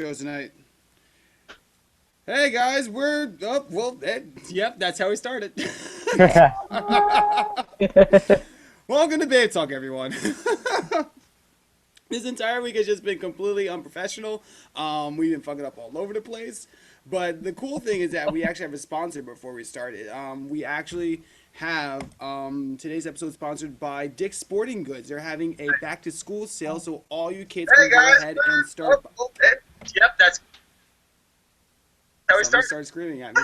Shows tonight. Hey guys, we're up. Yep, that's how we started. Welcome to Babetalk, everyone. This entire week has just been completely unprofessional. We've been fucking up all over the place. But the cool thing is that we actually have a sponsor before we started. We actually have today's episode sponsored by Dick's Sporting Goods. They're having a back to school sale, so all you kids can go ahead and start. Yep, that's how we start screaming at me.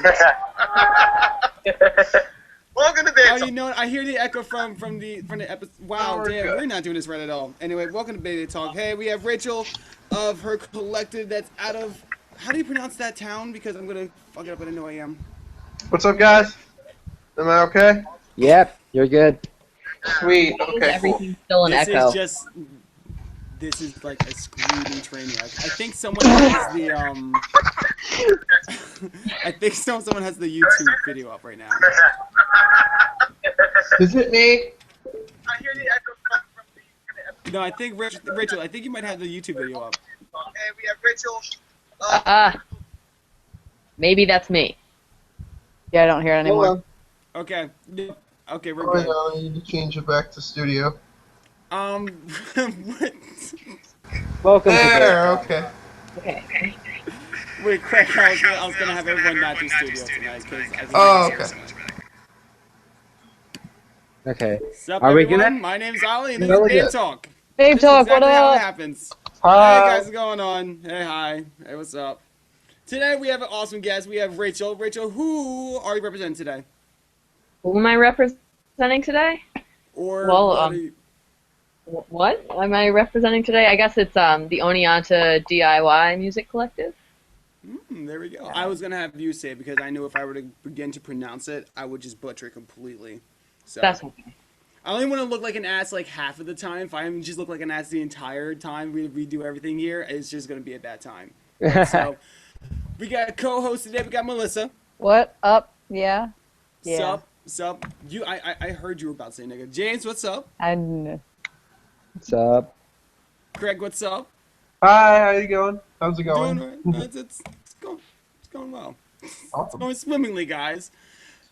Welcome to Babetalk. Oh, you know what? I hear the echo from the episode. Wow, damn, we're not doing this right at all. Anyway, welcome to Babetalk. Hey, we have Rachael of her collective that's out of. How do you pronounce that town? Because I'm gonna fuck it up and I know I am. What's up, guys? Am I okay? Yep, you're good. Sweet. Okay. Everything's still an echo. This is like a screaming train wreck. I think someone has the I think someone has the YouTube video up right now. Is it me? I hear the echo from the No, I think Rachel. I think you might have the YouTube video up. Hey, we have Rachael. Maybe that's me. Yeah, I don't hear it anymore. Okay. Okay, we're Oh, good. yeah, I need to change it back to studio. What? Welcome to There, okay. Okay. Wait, quick, I was gonna have everyone not do studio tonight, because I think Oh, it's okay. Okay. What's up, Are we everyone? gonna- My name's Ali, and this No, is we're Babe good. Talk. Babe This is Talk, exactly what how it up? happens. Hi. Hey guys, what's going on? Hey, hi. Hey, what's up? Today we have an awesome guest. We have Rachael. Rachael, who are you representing today? Who am I representing today? Or Well, what are you- What am I representing today? I guess it's the Oneonta DIY Music Collective. there we go. I was gonna have you say it because I knew if I were to begin to pronounce it, I would just butcher it completely. So That's okay. I only want to look like an ass like half of the time. If I just look like an ass the entire time we do everything here, it's just gonna be a bad time. So we got a co-host today. We got Melissa. What up? Yeah. Sup. I heard you were about to say nigga. James, what's up? What's up? Craig, what's up? Hi, how you going? How's it going? Doing right. It's going well. It's Awesome. going swimmingly, guys.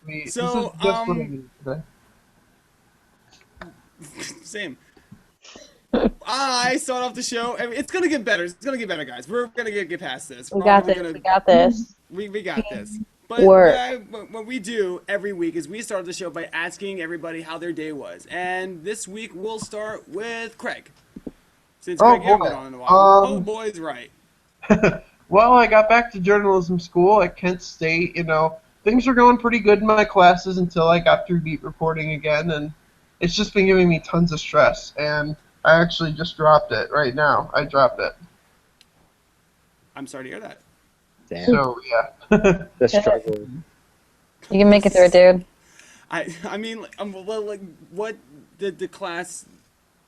Sweet. So, this is just what I need today. Same. I start off the show. I mean, it's gonna get better. It's gonna get better, guys. We're gonna get past this. We got this. We got this. We got this. But Work. what we do every week is we start the show by asking everybody how their day was. And this week we'll start with Craig. Since Oh, Craig hasn't boy. been on in a while. Oh, boy's right. Well, I got back to journalism school at Kent State. You know, things were going pretty good in my classes until I got through beat reporting again, and it's just been giving me tons of stress. And I actually just dropped it right now. I dropped it. I'm sorry to hear that. Damn. So, yeah. The struggle. You can make it through it, dude. I mean, well, like, what did the class?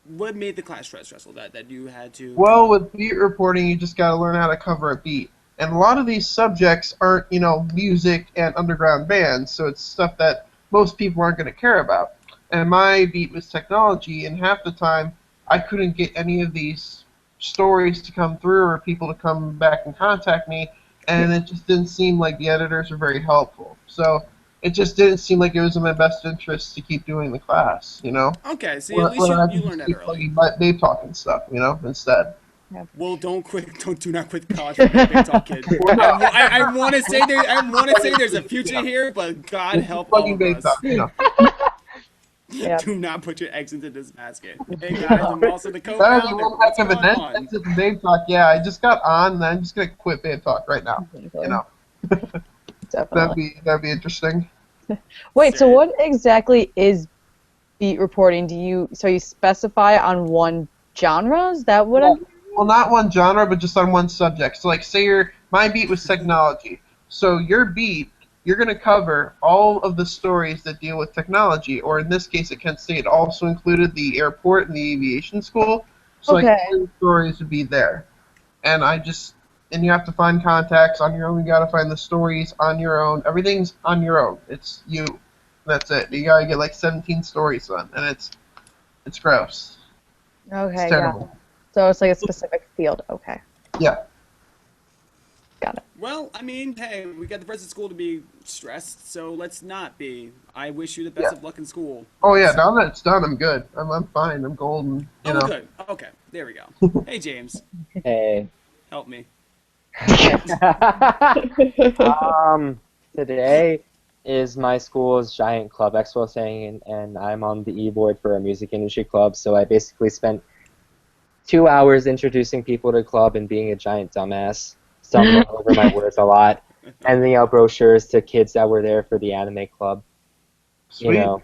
What made the class stressful? That you had to. Well, with beat reporting, you just got to learn how to cover a beat. And a lot of these subjects aren't, you know, music and underground bands, so it's stuff that most people aren't going to care about. And my beat was technology, and half the time I couldn't get any of these stories to come through or people to come back and contact me, and it just didn't seem like the editors were very helpful. So it just didn't seem like it was in my best interest to keep doing the class, you know? Okay, see, at least you learned that early. Babe Talk and stuff, you know, instead. Well, do not quit college for the Big Talk kid. I want to say there's a future here, but God help all Plugging of Babe us. Talk, you know. Yeah. Do not put your eggs into this basket. Hey guys, I'm also the That is co-founder. one heck What's of an going on? entrance to the Babe Talk. Yeah, I just got on, and I'm just gonna quit Babe Talk right now. You know, Definitely. that'd be interesting. Wait, so what exactly is beat reporting? You specify on one genre? Is that what I'm? Well, not one genre, but just on one subject. So, like, say my beat was technology. So your beat, you're gonna cover all of the stories that deal with technology, or in this case, at Kent State, it also included the airport and the aviation school. So, Okay. like, all the stories would be there, and you have to find contacts on your own. You gotta find the stories on your own. Everything's on your own. It's you. That's it. You gotta get like 17 stories done, and it's gross. Okay, It's yeah. terrible. So it's like a specific field. Okay. Yeah. Well, I mean, hey, we got the rest of school to be stressed, so let's not be. I wish you the Yeah. best of luck in school. Oh yeah, now that it's done, I'm good. I'm fine. I'm golden. You Oh, know. good. Okay, there we go. Hey, James, Hey. help me. Today is my school's giant club expo thing, and I'm on the e-board for a music industry club, so I basically spent 2 hours introducing people to the club and being a giant dumbass, stumbling over my words a lot, handing out brochures to kids that were there for the anime club. Sweet. You know,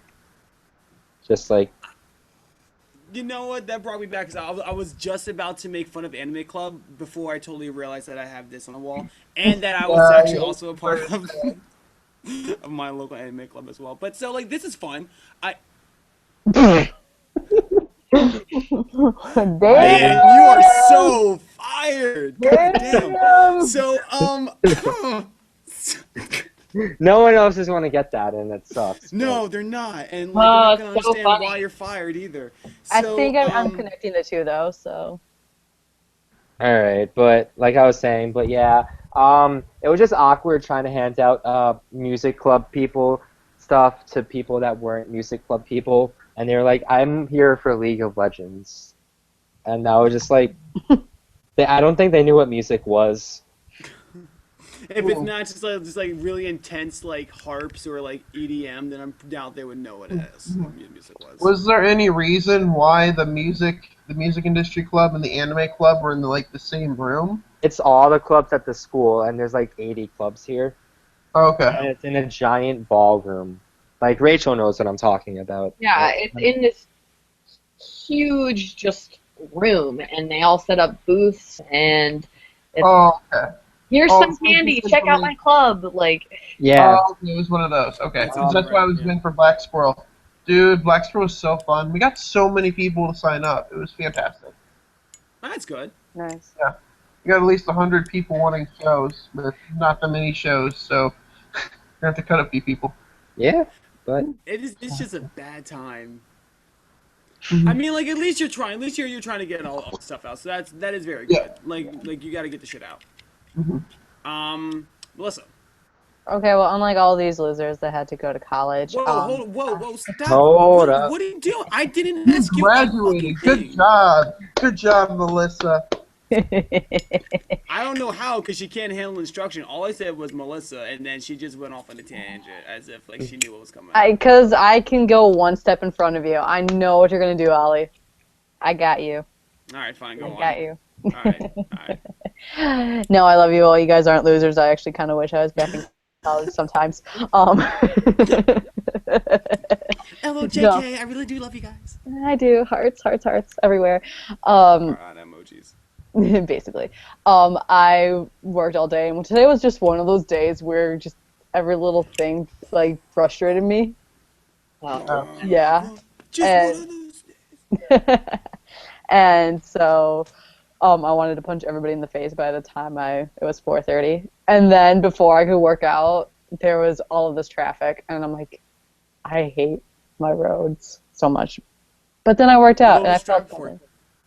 just like, You know what? That brought me back because I was just about to make fun of Anime Club before I totally realized that I have this on the wall and that I was Yeah, actually yeah. also a part of my local anime club as well. But so like this is fun. Damn. Man, you are so fired. God damn. So no one else is going to get that, and it sucks. no, they're not, and like they're not gonna it's so understand funny. why you're fired either. I So, think I'm connecting the two though. So All right, but like I was saying, but yeah, it was just awkward trying to hand out music club people stuff to people that weren't music club people, and they were like, "I'm here for League of Legends," and I was just like, I don't think they knew what music was. if it's not just like really intense like harps or like EDM, then I'm doubt they would know what what music was. Was there any reason why the music industry club and the anime club were in the same room? It's all the clubs at the school, and there's like 80 clubs here, Oh, and okay. it's in a giant ballroom. Like Rachel knows what I'm talking about. Yeah, it's in this huge just room, and they all set up booths, and it's, Oh, okay. here's Oh, some so candy. this Check out information- my club. Like, Yeah. Oh, it was one of those. Okay. That That's sounds why I right, was yeah. going for Black Squirrel. Dude, Black Squirrel was so fun. We got so many people to sign up. It was fantastic. That's good. nice. We got at least 100 people wanting shows, but not that many shows, so we have to cut a few people. Yeah, but It's just a bad time. Mhm. I mean, like at least you're trying. At least you're trying to get all the stuff out. So that is very Yeah. good. Like you got to get the shit out. Mhm. Melissa. Okay, well, unlike all these losers that had to go to college, Whoa, whoa, stop! Hold up. What are you doing? I didn't You ask you a fucking graduated. thing. Good job. Good job, Melissa. I don't know how, because she can't handle instruction. All I said was Melissa, and then she just went off on a tangent, as if like she knew what was coming. Because I can go one step in front of you. I know what you're gonna do, Ollie. I got you. All right, fine, go I on. got you. All right. No, I love you all. You guys aren't losers. I actually kind of wish I was back in college sometimes. LOJK, No. I really do love you guys. I do. Hearts, hearts, hearts everywhere. Alright, emojis. Basically. I worked all day, and today was just one of those days where just every little thing like frustrated me. Yeah. Just And- one of those days. And so I wanted to punch everybody in the face by the time it was 4:30. And then before I could work out, there was all of this traffic, and I'm like, I hate my roads so much. But then I worked out, What and I was felt traffic for? better.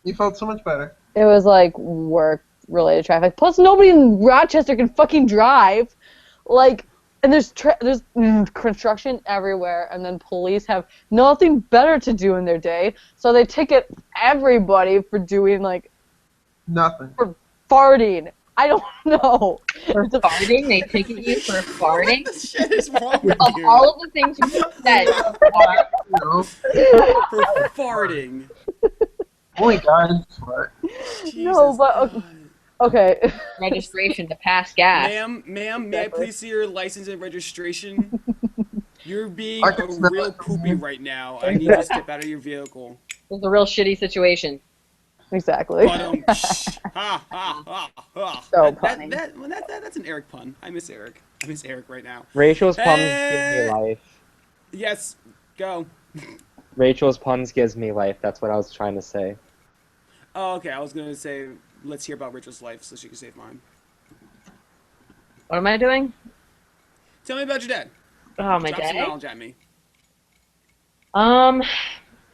You felt so much better. It was like work-related traffic. Plus, nobody in Rochester can fucking drive. Like, and there's construction everywhere, and then police have nothing better to do in their day, so they ticket everybody for doing like Nothing. farting. I don't know. for farting, they ticket you for farting. What the shit is wrong with Of you? all of the things you said, You know, For farting. only guys fart. Jesus but God. Okay. registration to pass gas. Ma'am, may I Exactly. please see your license and registration? You're being I a can smell real it. poopy right now. I need you to step out of your vehicle. It was a real shitty situation. Exactly. But ha ha ha. So funny. That's an Eric pun. I miss Eric. I miss Eric right now. Rachel's puns Hey! give me life. Yes, go. Rachel's puns gives me life. That's what I was trying to say. Oh, okay. I was gonna say let's hear about Rachel's life so she can save mine. What am I doing? Tell me about your dad. Oh, my Drop some day. knowledge at me.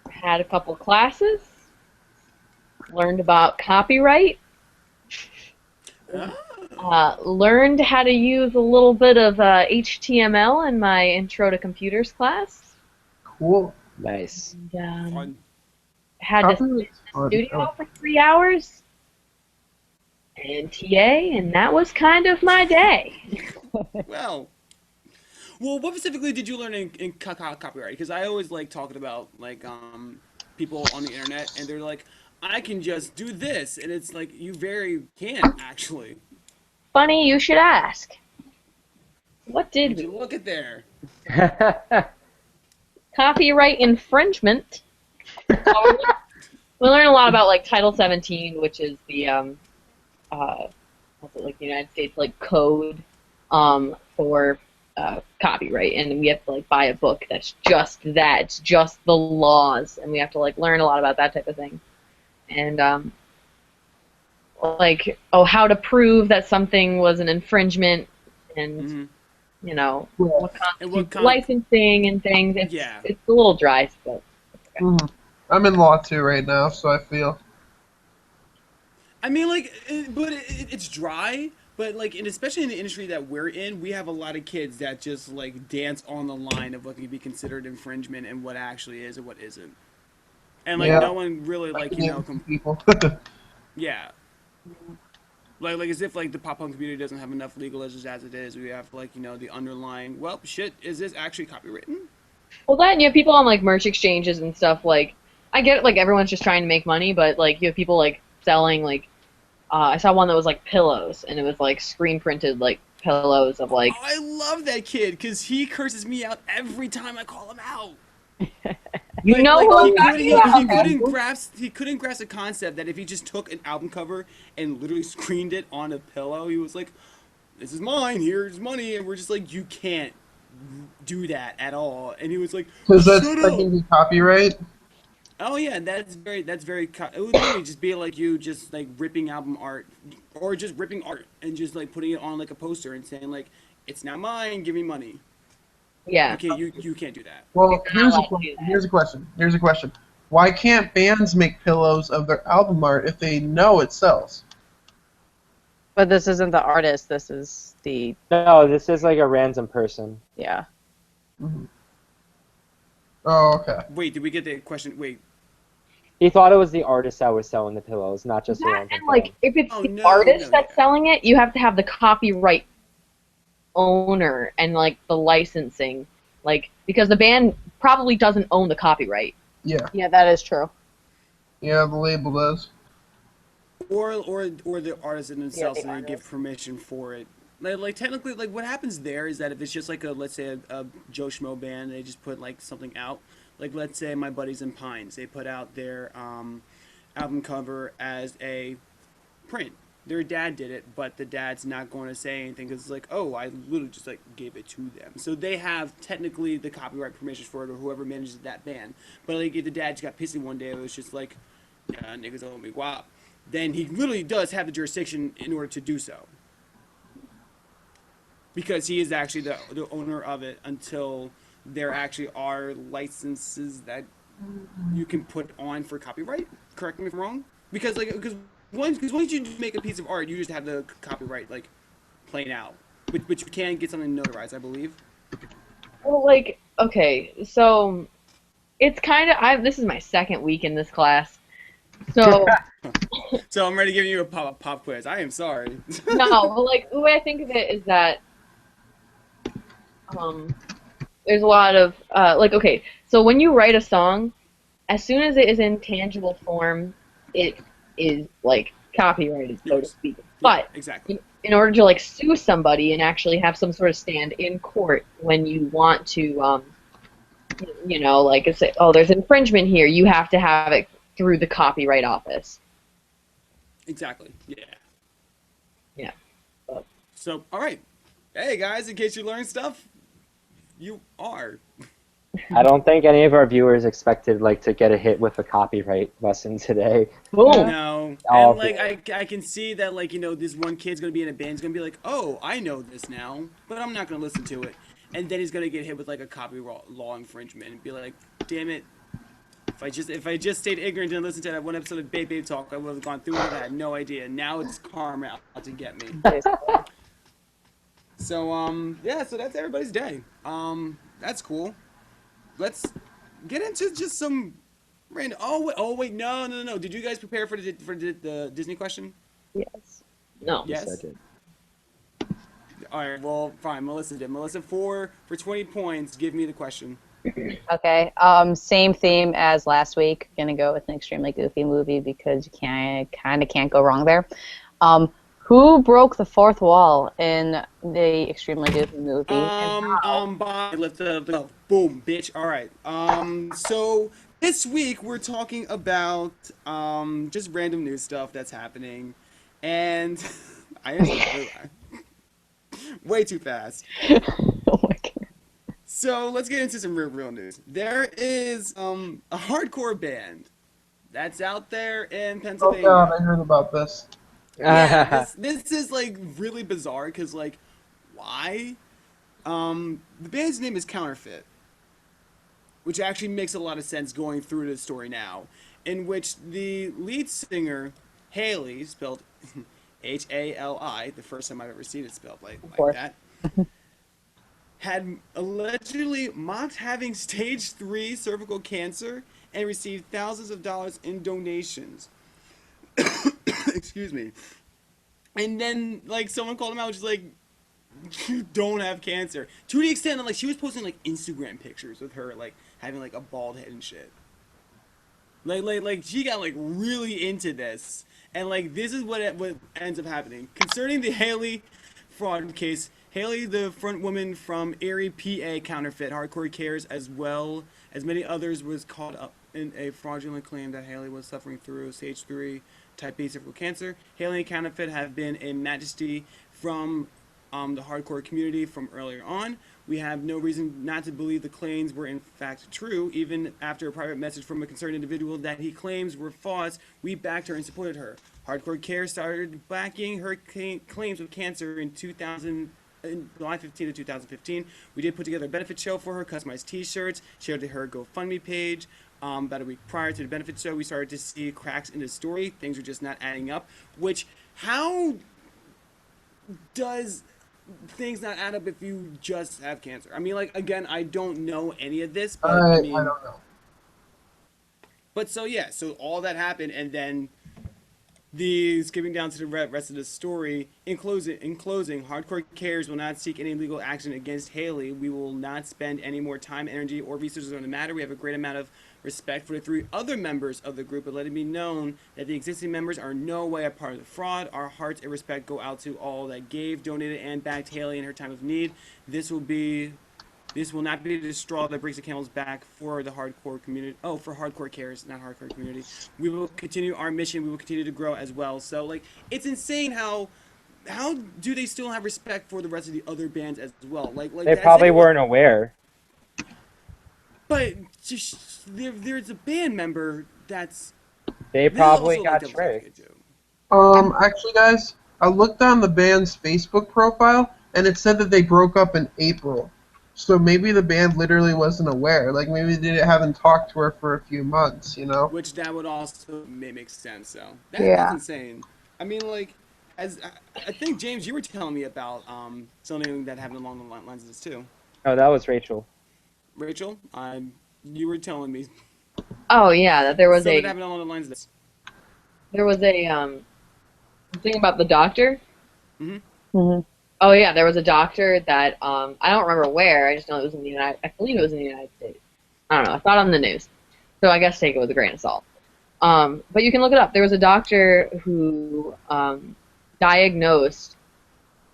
Had a couple classes. Learned about copyright. Oh, Learned how to use a little bit of HTML in my Intro to Computers class. Cool. Nice. And, Fun. had to sit in Copyright's the fun. studio for 3 hours and TA, and that was kind of my day. Well, what specifically did you learn in copyright? Because I always like talking about like people on the internet, and they're like, I can just do this, and it's like you very can't actually. Funny you should ask. What did Would you we? look at there? Copyright infringement. So we learn a lot about like Title 17, which is the what's it, like the United States like code for copyright, and we have to like buy a book that's just that. It's just the laws, and we have to like learn a lot about that type of thing, and like how to prove that something was an infringement, and Mm-hmm. you know what And what constitutes licensing and things. It's a little dry, but Mhm. I'm in law too right now, so I feel. I mean, like, it's dry. But like, and especially in the industry that we're in, we have a lot of kids that just like dance on the line of what can be considered infringement and what actually is and what isn't. And like, Yeah. no one really like people. yeah. Like as if like the pop punk community doesn't have enough legal issues as it is. We have like the underlying. Well, shit, is this actually copywritten? well, that and you have people on like merch exchanges and stuff. Like, I get it, like everyone's just trying to make money, but like you have people like selling like. I saw one that was like pillows, and it was like screen printed like pillows of like. Oh, I love that kid because he curses me out every time I call him out. You know like, who he, I'm couldn't, talking he, about. he couldn't grasp the concept that if he just took an album cover and literally screened it on a pillow, he was like, "This is mine. Here's money," and we're just like, "You can't do that at all." And he was like, Because that's "Shut up." technically copyright. Oh yeah, it would literally just be like you just like ripping album art or just ripping art and just like putting it on like a poster and saying like it's not mine, give me money. Yeah. You can't do that. Well, here's a allowed to do that. Here's a question. Why can't bands make pillows of their album art if they know it sells? But this isn't the artist. This is the No, this is like a random person. yeah. Mhm. Oh, okay. Wait, did we get the question? Wait. He thought it was the artist that was selling the pillows, not just a That, random and like fan. if it's Oh, the no, artist no, that's yeah. selling it, you have to have the copyright owner and like the licensing, like because the band probably doesn't own the copyright. Yeah. Yeah, that is true. Yeah, the label does. Or the artist in themselves the and they give artist. permission for it. Like technically, like what happens there is that if it's just like let's say a Joe Schmo band, they just put like something out. Like let's say my buddies in Pines, they put out their album cover as a print. Their dad did it, but the dad's not going to say anything because it's like, oh, I literally just like gave it to them. So they have technically the copyright permission for it, or whoever manages that band. But like if the dad just got pissy one day, it was just like, yeah, niggas owe me guap. Then he literally does have the jurisdiction in order to do so. Because he is actually the owner of it until there actually are licenses that you can put on for copyright. Correct me if I'm wrong. Because once you make a piece of art, you just have the copyright like plain out. But you can get something notarized, I believe. Well, like okay, so it's kind of this is my second week in this class, so So I'm ready to give you a pop quiz. I am sorry. no, but like the way I think of it is that there's a lot of like okay, so when you write a song, as soon as it is in tangible form, it is like copyrighted, so to Yes. speak. Yeah, But exactly. in order to like sue somebody and actually have some sort of stand in court when you want to, you know, like say, oh, there's infringement here, you have to have it through the Copyright Office. Exactly. Yeah. Yeah. So all right. Hey guys, in case you learned stuff, you are. I don't think any of our viewers expected like to get a hit with a copyright lesson today. Boom. No, Oh, and like I can see that like this one kid's gonna be in a band. He's gonna be like, oh, I know this now, but I'm not gonna listen to it. And then he's gonna get hit with like a copyright law infringement and be like, damn it, If I just stayed ignorant and listened to that one episode of Babetalk, I would have gone through it. I had no idea. Now it's karma out to get me. So yeah, so that's everybody's day. That's cool. Let's get into just some random. Oh wait, no. Did you guys prepare for the Disney question? Yes. No. Yes. I did. All right. Well, fine. Melissa did. Melissa, for 20 points, give me the question. Okay. Same theme as last week. Gonna go with an extremely goofy movie because you can't go wrong there. Who broke the fourth wall in the extremely goofy movie? Bye. Let's go. Boom, bitch. All right. So this week we're talking about just random news stuff that's happening, and I way too fast. Oh my god. So let's get into some real news. There is a hardcore band that's out there in Oh Pennsylvania. god, I heard about this. Yeah, this is like really bizarre because like, why? The band's name is Counterfeit, which actually makes a lot of sense going through the story now, in which the lead singer Haley, spelled Hali, the first time I've ever seen it spelled like that, had allegedly mocked having stage 3 cervical cancer and received thousands of dollars in donations. Excuse me. And then, like, someone called him out, just like, you don't have cancer. To the extent that, like, she was posting, like, Instagram pictures with her, like, having, like, a bald head and shit. Like she got, like, really into this. And, like, this is what ends up happening. Concerning the Haley fraud case, Haley, the front woman from Erie, PA, Counterfeit, Hardcore Cares, as well as many others, was caught up in a fraudulent claim that Haley was suffering through stage 3 type B cervical cancer. Haley and Counterfeit have been a majesty from the hardcore community from earlier on. We have no reason not to believe the claims were in fact true. Even after a private message from a concerned individual that he claims were false, we backed her and supported her. Hardcore Care started backing her claims of cancer in July 15 of 2015. We did put together a benefit show for her, customized t-shirts, shared her GoFundMe page. About a week prior to the benefit show, we started to see cracks in the story. Things were just not adding up. Which, how does things not add up if you just have cancer? I mean, like, again, I don't know any of this, but I mean, I don't know. But so yeah, so all that happened, and then the skipping down to the rest of the story. In closing, Hardcore Cares will not seek any legal action against Haley. We will not spend any more time, energy, or resources on the matter. We have a great amount of respect for the 3 other members of the group, but let it be known that the existing members are no way a part of the fraud. Our hearts and respect go out to all that gave, donated, and backed Haley in her time of need. This will not be the straw that breaks the camel's back for the hardcore community. Oh, for Hardcore Cares, not hardcore community. We will continue our mission. We will continue to grow as well. So, like, it's insane how do they still have respect for the rest of the other bands as well? Like They probably weren't aware. But just, there's a band member that's. They probably got tricked. Actually, guys, I looked on the band's Facebook profile, and it said that they broke up in April. So maybe the band literally wasn't aware. Like, maybe they haven't talked to her for a few months, you know? Which that would also make sense, so. That's insane. I mean, like, as I think, James, you were telling me about something that happened along the lines of this, too. Oh, that was Rachel. Rachel, you were telling me Oh yeah, that there was something that happened along the lines of this. there was a thing about the doctor. Mhm. Oh yeah, there was a doctor that I don't remember where. I just know it was in the I believe it was in the United States. I don't know. I saw it on the news, so I guess take it with a grain of salt. But you can look it up. There was a doctor who diagnosed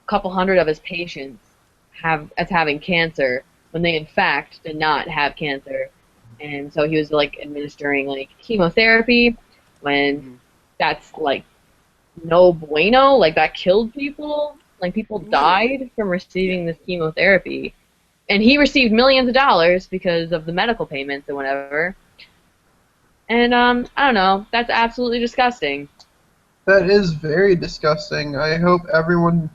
a couple hundred of his patients as having cancer when they in fact did not have cancer, and so he was like administering like chemotherapy when that's like no bueno, like that killed people. Like, people died from receiving this chemotherapy. And he received millions of dollars because of the medical payments and whatever. And, I don't know. That's absolutely disgusting. That is very disgusting. I hope everyone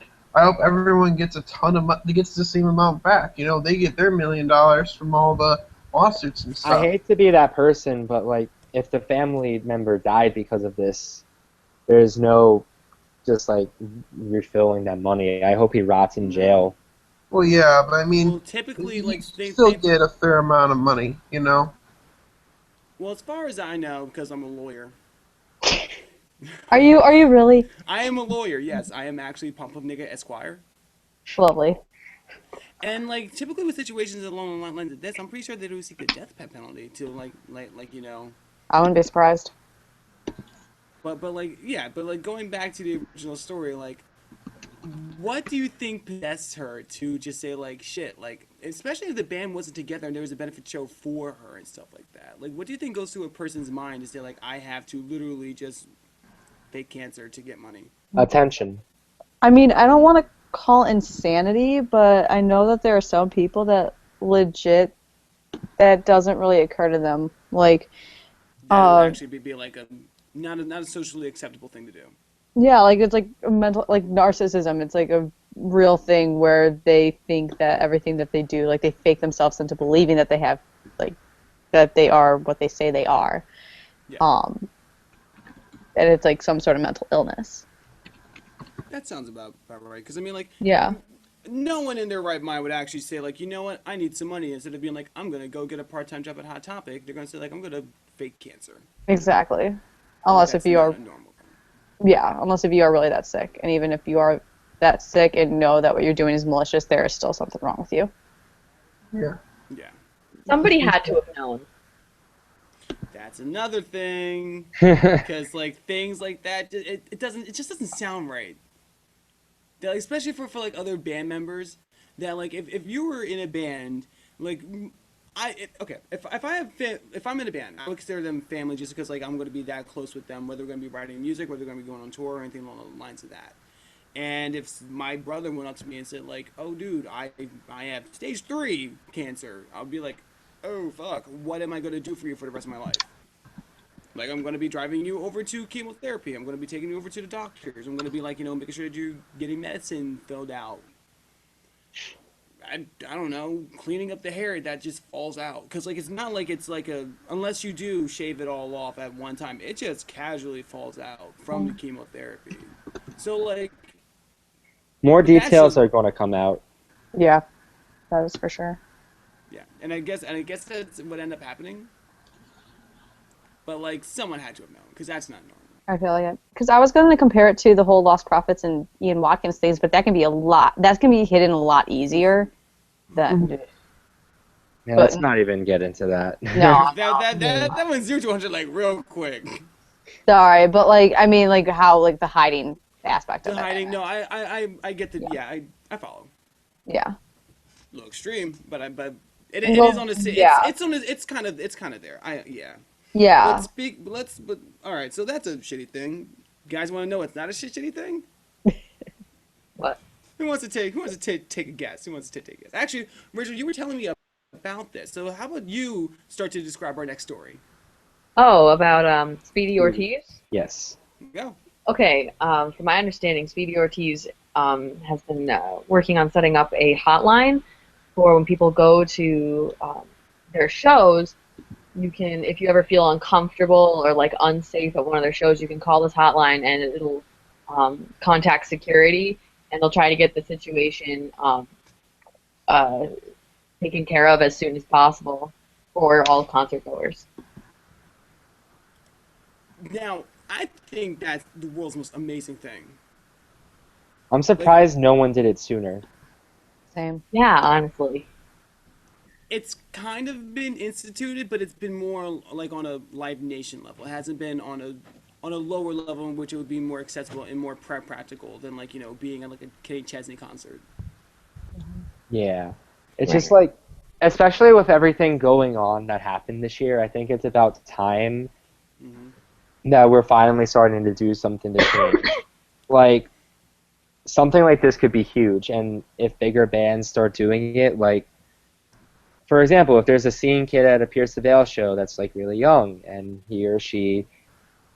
gets gets the same amount back. You know, they get their $1 million from all the lawsuits and I stuff. hate to be that person, but like, if the family member died because of this, there's no just like refilling that money. I hope he rots in jail. Well, yeah, but I mean, Well, typically, you like still get a fair amount of money, you know? well, as far as I know, because I'm a lawyer. Are you really? I am a lawyer. Yes, I am actually Pump Up Nigga Esquire. Lovely. And like typically with situations along the lines of this, I'm pretty sure they do seek the death penalty to like you know. I wouldn't be surprised. But like yeah, but like going back to the original story, like what do you think possessed her to just say like shit, like especially if the band wasn't together and there was a benefit show for her and stuff like that. Like what do you think goes through a person's mind to say like I have to literally just fake cancer to get money? Attention. I mean, I don't want to call insanity, but I know that there are some people that legit that doesn't really occur to them. Like, That would actually be like a not a socially acceptable thing to do. yeah, like it's like a mental, like narcissism. It's like a real thing where they think that everything that they do, like they fake themselves into believing that they have, like, that they are what they say they are. Yeah. And it's like some sort of mental illness. That sounds about right. Because I mean, like, Yeah. no one in their right mind would actually say, like, you know what, I need some money. Instead of being like, I'm going to go get a part-time job at Hot Topic, they're going to say, like, I'm going to fake cancer. Exactly. Unless That's if you not are, a normal yeah, unless if you are really that sick. And even if you are that sick and know that what you're doing is malicious, there is still something wrong with you. Yeah. Yeah. Somebody had to have known. That's another thing. Because, like, things like that, it just doesn't sound right. That, especially for like, other band members, that, like, if you were in a band, like, if I'm in a band, I would consider them family just because like I'm going to be that close with them, whether we're going to be writing music, whether we're going to be going on tour, or anything along the lines of that. And if my brother went up to me and said like, "Oh, dude, I have stage 3 cancer," I'll be like, "Oh fuck, what am I going to do for you for the rest of my life?" Like I'm going to be driving you over to chemotherapy. I'm going to be taking you over to the doctors. I'm going to be like, you know, making sure that you're getting medicine filled out. I don't know, cleaning up the hair that just falls out. Because, like, it's not like it's like unless you do shave it all off at one time, it just casually falls out from the chemotherapy. So, like... More details are going to come out. Yeah, that is for sure. Yeah, and I guess that's what ended up happening. But, like, someone had to have known, because that's not normal. I feel like it. Because I was going to compare it to the whole Lost Prophets and Ian Watkins things, but that can be that's going to be hidden a lot easier than... Yeah, let's not even get into that. No. that went 0 to 100, like, real quick. Sorry, but, like, I mean, like, how, like, the hiding aspect of it. The hiding, no, I get the, yeah, I follow. Yeah. A little extreme, but it is on the, yeah. it's kind of there. Yeah. Yeah. But all right. So that's a shitty thing. You guys want to know it's not a shitty thing? What? Who wants to take a guess? Who wants to take a guess? Actually, Rachel, you were telling me about this. So how about you start to describe our next story? Oh, about Speedy Ortiz? Yes. Go. Okay, from my understanding, Speedy Ortiz has been working on setting up a hotline for when people go to their shows. You can, if you ever feel uncomfortable or like unsafe at one of their shows, you can call this hotline and it'll contact security and they'll try to get the situation taken care of as soon as possible for all concert goers. Now, I think that's the world's most amazing thing. I'm surprised no one did it sooner. Same. Yeah, honestly. It's kind of been instituted, but it's been more like on a Live Nation level. It hasn't been on a lower level in which it would be more accessible and more practical than like, you know, being at like a Kenny Chesney concert. Yeah. It's just like, especially with everything going on that happened this year, I think it's about time that we're finally starting to do something to change. Like, something like this could be huge, and if bigger bands start doing it, like, for example, if there's a scene kid at a Pierce the Veil show that's like really young and he or she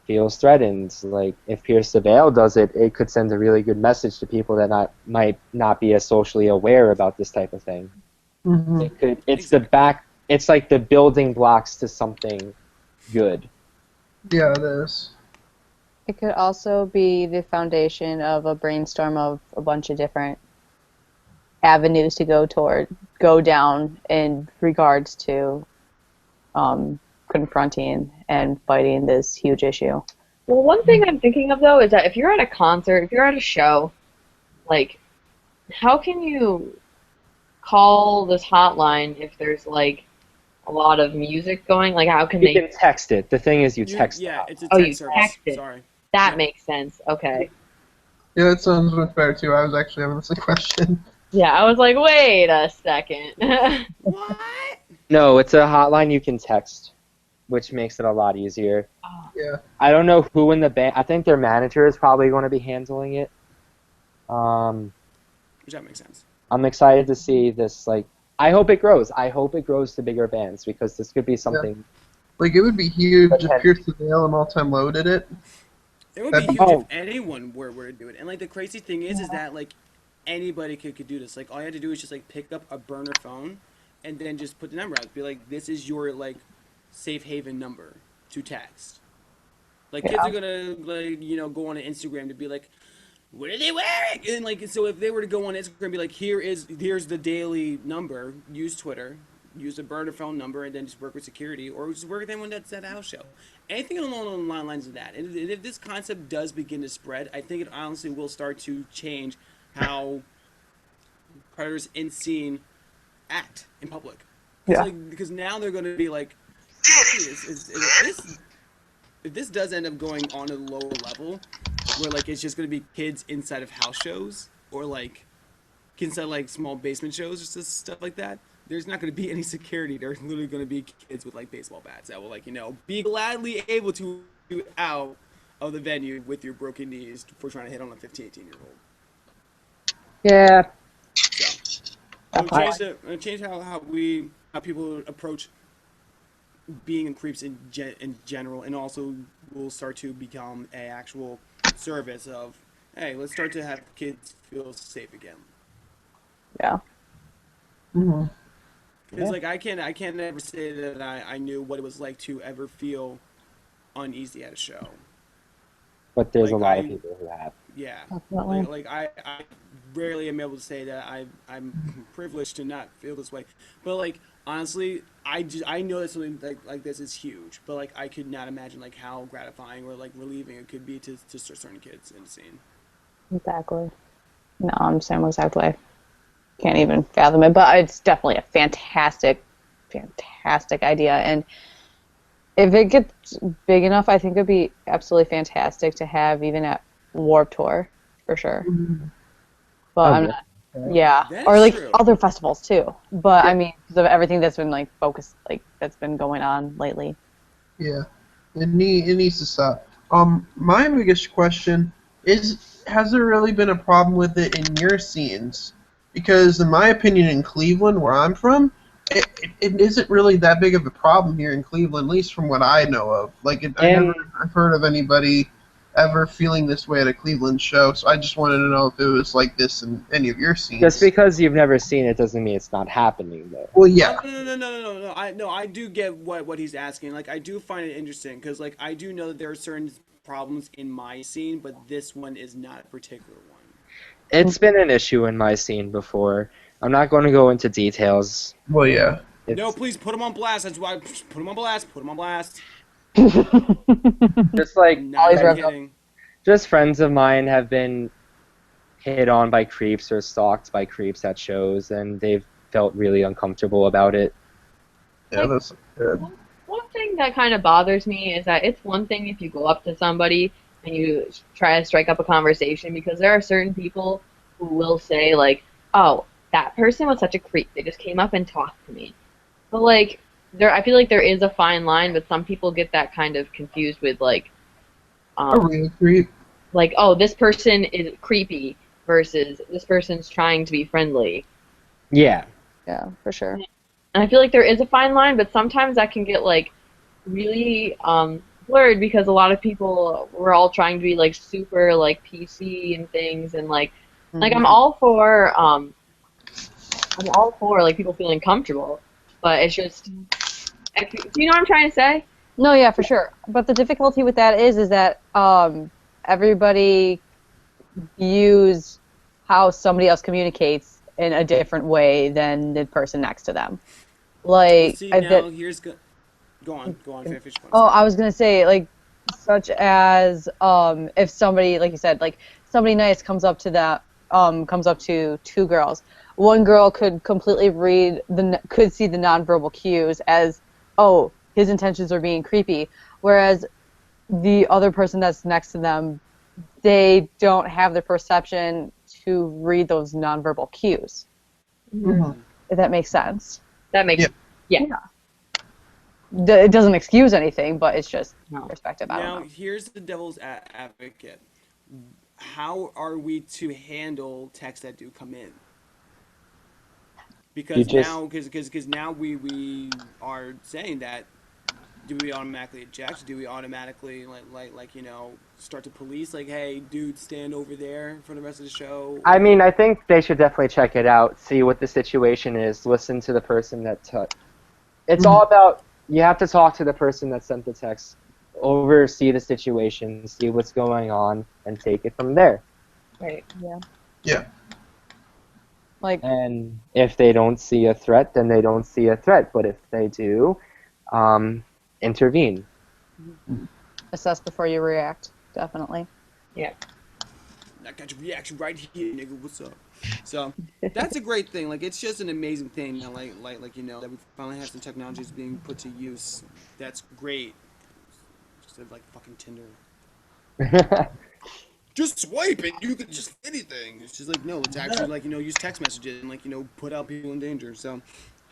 feels threatened, like if Pierce the Veil does it, it could send a really good message to people that might not be as socially aware about this type of thing. Mm-hmm. It's the back it's like the building blocks to something good. Yeah, it is. It could also be the foundation of a brainstorm of a bunch of different avenues to go down in regards to confronting and fighting this huge issue. Well, one thing I'm thinking of though is that if you're at a concert, if you're at a show, like, how can you call this hotline if there's like a lot of music going? Like, how can You they? can text it. The thing is, you text Yeah, it. it's a Oh, you text service. text it. Sorry. That Yeah. makes sense. Okay. Yeah, that sounds much better too. I was actually having this question. Yeah, I was like, wait a second. What? No, it's a hotline you can text, which makes it a lot easier. Yeah. I don't know who in the band. I think their manager is probably going to be handling it. Which that makes sense. I'm excited to see this. Like, I hope it grows. I hope it grows to bigger bands because this could be something. Like, it would be huge Okay. if Pierce the Veil and All Time Low did it. It would be That'd huge be- if Oh. anyone were to do it. And like the crazy thing is that like anybody could do this. Like all you have to do is just like pick up a burner phone and then just put the number out. Be like, this is your like safe haven number to text. Like kids are gonna like go on Instagram to be like, what are they wearing? And like so if they were to go on Instagram and be like, here's the daily number. Use Twitter. Use a burner phone number and then just work with security or just work with anyone that's at a house show. Anything along the lines of that. And if this concept does begin to spread, I think it honestly will start to change how predators in scene act in public. Yeah. Like, because now they're going to be like, if this does end up going on a lower level, where like it's just going to be kids inside of house shows or like kids inside like small basement shows or stuff like that, there's not going to be any security. There's literally going to be kids with like baseball bats that will like be gladly able to get out of the venue with your broken knees for trying to hit on a 15-18-year-old. Yeah. It'll change how people approach being in creeps in general, and also will start to become a actual service of, hey, let's start to have kids feel safe again. Yeah. Mm-hmm. Because like I can't ever say that I knew what it was like to ever feel uneasy at a show. But there's Like, a lot of people who have. Yeah. Definitely. Like I rarely am able to say that I'm privileged to not feel this way. But like honestly, I know that something like this is huge. But like I could not imagine like how gratifying or like relieving it could be to certain kids in the scene. Exactly. No, I'm the same exact way. Can't even fathom it, but it's definitely a fantastic idea. And if it gets big enough, I think it'd be absolutely fantastic to have even at Warped Tour, for sure. But I'm not, yeah, That or is like true. other festivals too. But I mean, because of everything that's been like focused, like that's been going on lately. Yeah, it needs to stop. My biggest question is: has there really been a problem with it in your scenes? Because in my opinion, in Cleveland, where I'm from, it isn't really that big of a problem here in Cleveland, at least from what I know of. Like, I've heard of anybody ever feeling this way at a Cleveland show. So I just wanted to know if it was like this in any of your scenes. Just because you've never seen it doesn't mean it's not happening, though. Well, yeah. No. I do get what he's asking. Like I do find it interesting because like I do know that there are certain problems in my scene, but this one is not a particular one. It's been an issue in my scene before. I'm not going to go into details. Well, yeah. No, please put him on blast. That's why put him on blast. Put him on blast. Just like Not even kidding. just friends of mine have been hit on by creeps or stalked by creeps at shows, and they've felt really uncomfortable about it. Yeah, that's good. One thing that kind of bothers me is that it's one thing if you go up to somebody and you try to strike up a conversation, because there are certain people who will say like, oh, that person was such a creep. They just came up and talked to me. But like, I feel like there is a fine line, but some people get that kind of confused with like, A real creep. like, oh, this person is creepy versus this person's trying to be friendly. Yeah. Yeah, for sure. And I feel like there is a fine line, but sometimes that can get like really blurred, because a lot of people, we're all trying to be like super like PC and things, and like I'm all for like people feeling comfortable, But it's just, do you know what I'm trying to say? No, yeah, for sure. But the difficulty with that is that everybody views how somebody else communicates in a different way than the person next to them. Well, Like, see, I now bet. here's go on, finish. Oh, I was gonna say, like, such as if somebody, like you said, like somebody nice comes up to two girls. One girl could completely could see the nonverbal cues as, oh, his intentions are being creepy, whereas the other person that's next to them, they don't have the perception to read those nonverbal cues. Mhm. If that makes sense. That makes, yeah. It doesn't excuse anything, but it's just No. perspective. I Now, don't know. here's the devil's advocate. How are we to handle texts that do come in? You Because just now, because now we are saying that, do we automatically eject? Do we automatically like start to police? Like, hey, dude, stand over there for the rest of the show. I mean, I think they should definitely check it out, see what the situation is, listen to the person that it's all about, you have to talk to the person that sent the text, oversee the situation, see what's going on, and take it from there. Right. Yeah. Like, And if they don't see a threat, then they don't see a threat. But if they do, intervene. assess before you react, definitely. Yeah. I got your reaction right here, nigga. What's up? So that's a great thing. Like, it's just an amazing thing. That, that we finally have some technologies being put to use. That's great. Instead of like fucking Tinder. Just swipe and you can just anything. It's just like, no, it's actually use text messages and put out people in danger. So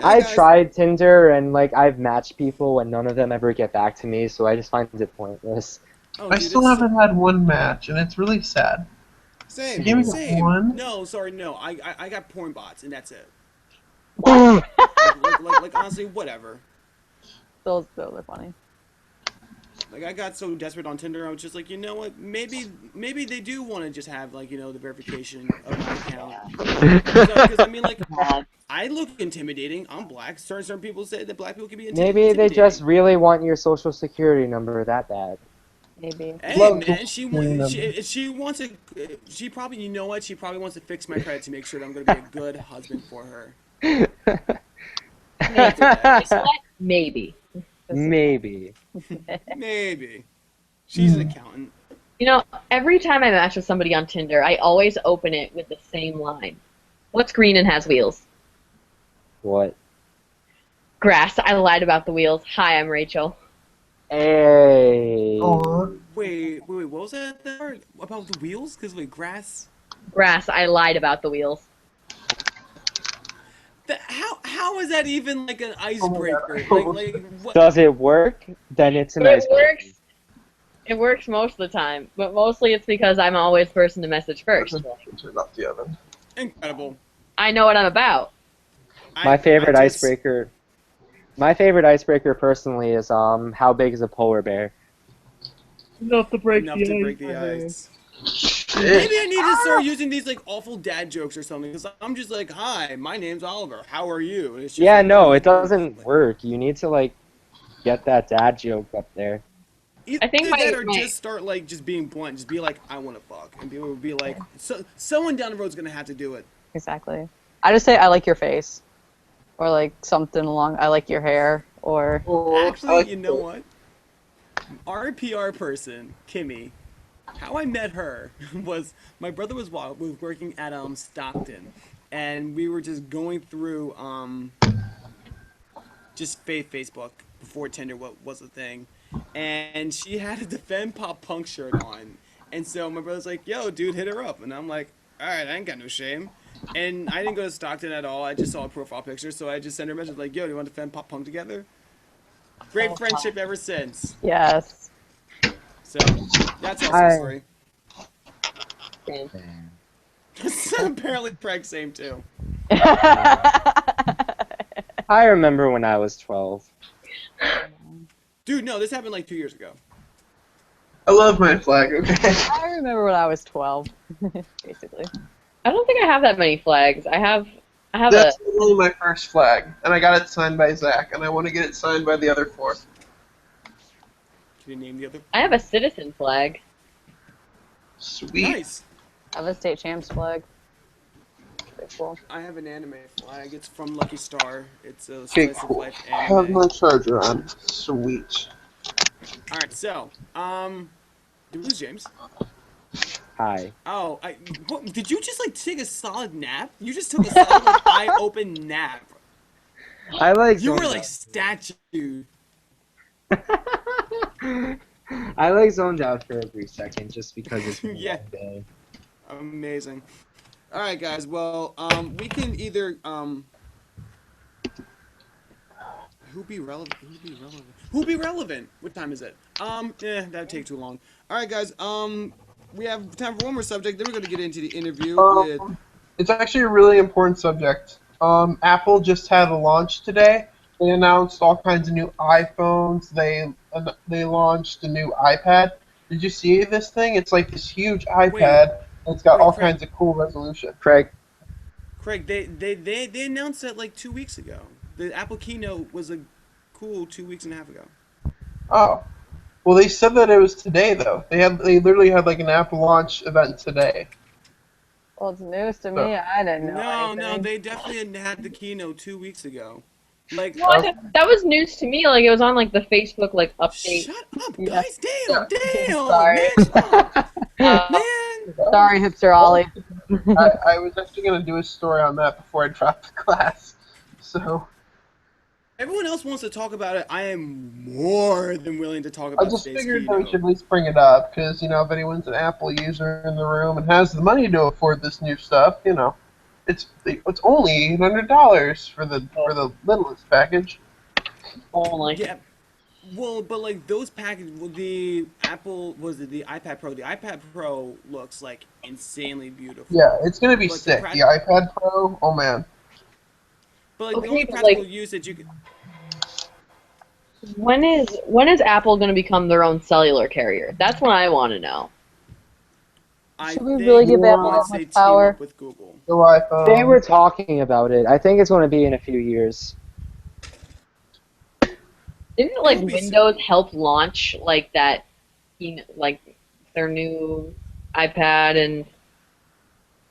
I guys. tried Tinder and I've matched people and none of them ever get back to me, so I just find it pointless. Oh, I dude, still haven't had one match, and it's really sad. Same. Give me Same. one. No, sorry, no. I got porn bots and that's it. What? Like honestly, whatever. Those are funny. Like, I got so desperate on Tinder, I was just like, you know what? Maybe they do want to just have the verification of my account. Because I mean, I look intimidating. I'm black. Certain people say that black people can be Maybe they just really want your social security number that bad. Maybe. Hey Love man, to- she wants to. She probably, you know what? She probably wants to fix my credit to make sure that I'm going to be a good husband for her. Maybe. Maybe. Maybe. She's an accountant. You know, every time I match with somebody on Tinder, I always open it with the same line. What's green and has wheels? What? Grass. I lied about the wheels. Hi, I'm Rachel. Hey. Aw. Wait, what was that there? About the wheels? Because, grass? Grass. I lied about the wheels. How is that even like an icebreaker? What? Does it work? Then it's a nice It works. It works most of the time, but mostly it's because I'm always the person to message first. Turn off the oven. Incredible. I know what I'm about. My favorite icebreaker. My favorite icebreaker personally is how big is a polar bear? Enough to break the ice. Maybe I need to start using these awful dad jokes or something. Because I'm just like, hi, my name's Oliver. How are you? And it's just Yeah, no, it doesn't work. You need to get that dad joke up there. I think just start just being blunt. Just be like, I want to fuck, and people will be like, someone down the road's gonna have to do it. Exactly. I just say I like your face, or something along. I like your hair, or. Actually, you know what? Our PR person, Kimmy, how I met her was my brother was working at Stockton, and we were just going through just Facebook before Tinder was a thing, and she had a Defend Pop Punk shirt on, and so my brother's like, "Yo, dude, hit her up," and I'm like, "All right, I ain't got no shame." And I didn't go to Stockton at all. I just saw a profile picture, so I just sent her a message like, "Yo, do you want to Defend Pop Punk together?" Great friendship ever since. Yes. So that's also a story. Same. Apparently, Craig same too. I remember when I was 12. Dude, no, this happened 2 years ago. I love my flag, okay? I remember when I was 12, basically. I don't think I have that many flags. I have That's a only my first flag, and I got it signed by Zach, and I want to get it signed by the other 4. Can you name the other? I have a citizen flag. Sweet. Nice. I have a state champs flag. Pretty cool. I have an anime flag. It's from Lucky Star. It's a Okay, slice of cool. life I have anime. my charger on. Sweet. All right, so did we lose James? Hi. Oh, what, did you just like take a solid nap? You just took a solid like, eye open nap. I like. You were zoned like out. statue. I like zoned out for a brief second just because it's been a Yeah. long day. Amazing. All right, guys. Well, we can either who be relevant? Who be relevant? What time is it? That'd take too long. All right, guys. We have time for one more subject. Then we're gonna get into the interview with. It's actually a really important subject. Apple just had a launch today. They announced all kinds of new iPhones. They launched a new iPad. Did you see this thing? It's like this huge iPad. It's got all Craig. kinds of cool resolution. Craig. Craig, they announced that like 2 weeks ago. The Apple keynote was a cool 2 weeks and a half ago. Oh. Well, they said that it was today though. They literally had like an Apple launch event today. Well, it's news to me. I didn't know. No, they definitely had the keynote 2 weeks ago. Like, What? That was news to me. Like it was on like the Facebook like update. shut up, Yeah. guys! Damn, Sorry. man, stop. Uh, Man. Sorry, hipster Ollie. I was actually going to do a story on that before I dropped the class. So Everyone else wants to talk about it. I am more than willing to talk I about just today's figured that we keynote. should at least bring it up because, if anyone's an Apple user in the room and has the money to afford this new stuff, it's only $800 for the littlest package. Only. Yeah. Well, but like those packages, the Apple the iPad Pro. The iPad Pro looks like insanely beautiful. Yeah, it's gonna be Like the sick. prac- The iPad Pro, oh man. But like Okay, the only but, practical like- use that you could. When is Apple going to become their own cellular carrier? That's what I want to know. Should we really give Apple once that they much team power? up with Google. The iPhone. They were talking about it. I think it's going to be in a few years. Didn't like It'll be Windows help launch like that? Like their new iPad and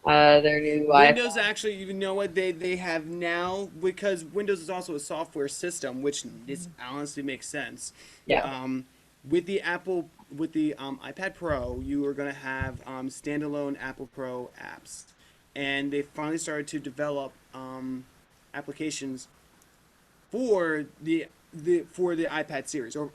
their new Windows iPhone. actually, you know what they have now, because Windows is also a software system, which this honestly makes sense. Yeah. With the iPad Pro, you are going to have standalone Apple Pro apps, and they finally started to develop applications for the iPad series or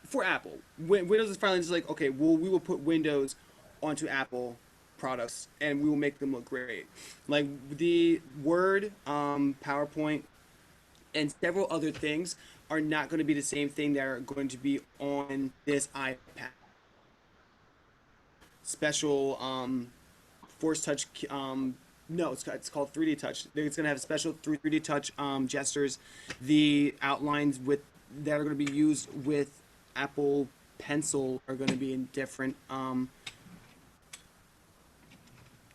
for Apple. Windows is finally just like, okay, well, we will put Windows onto Apple products and we will make them look great. Like the Word, PowerPoint, and several other things are not going to be the same thing that are going to be on this iPad. Special Force Touch. No, it's called 3D Touch. It's going to have special 3D Touch gestures. The outlines that are going to be used with Apple Pencil are going to be in different.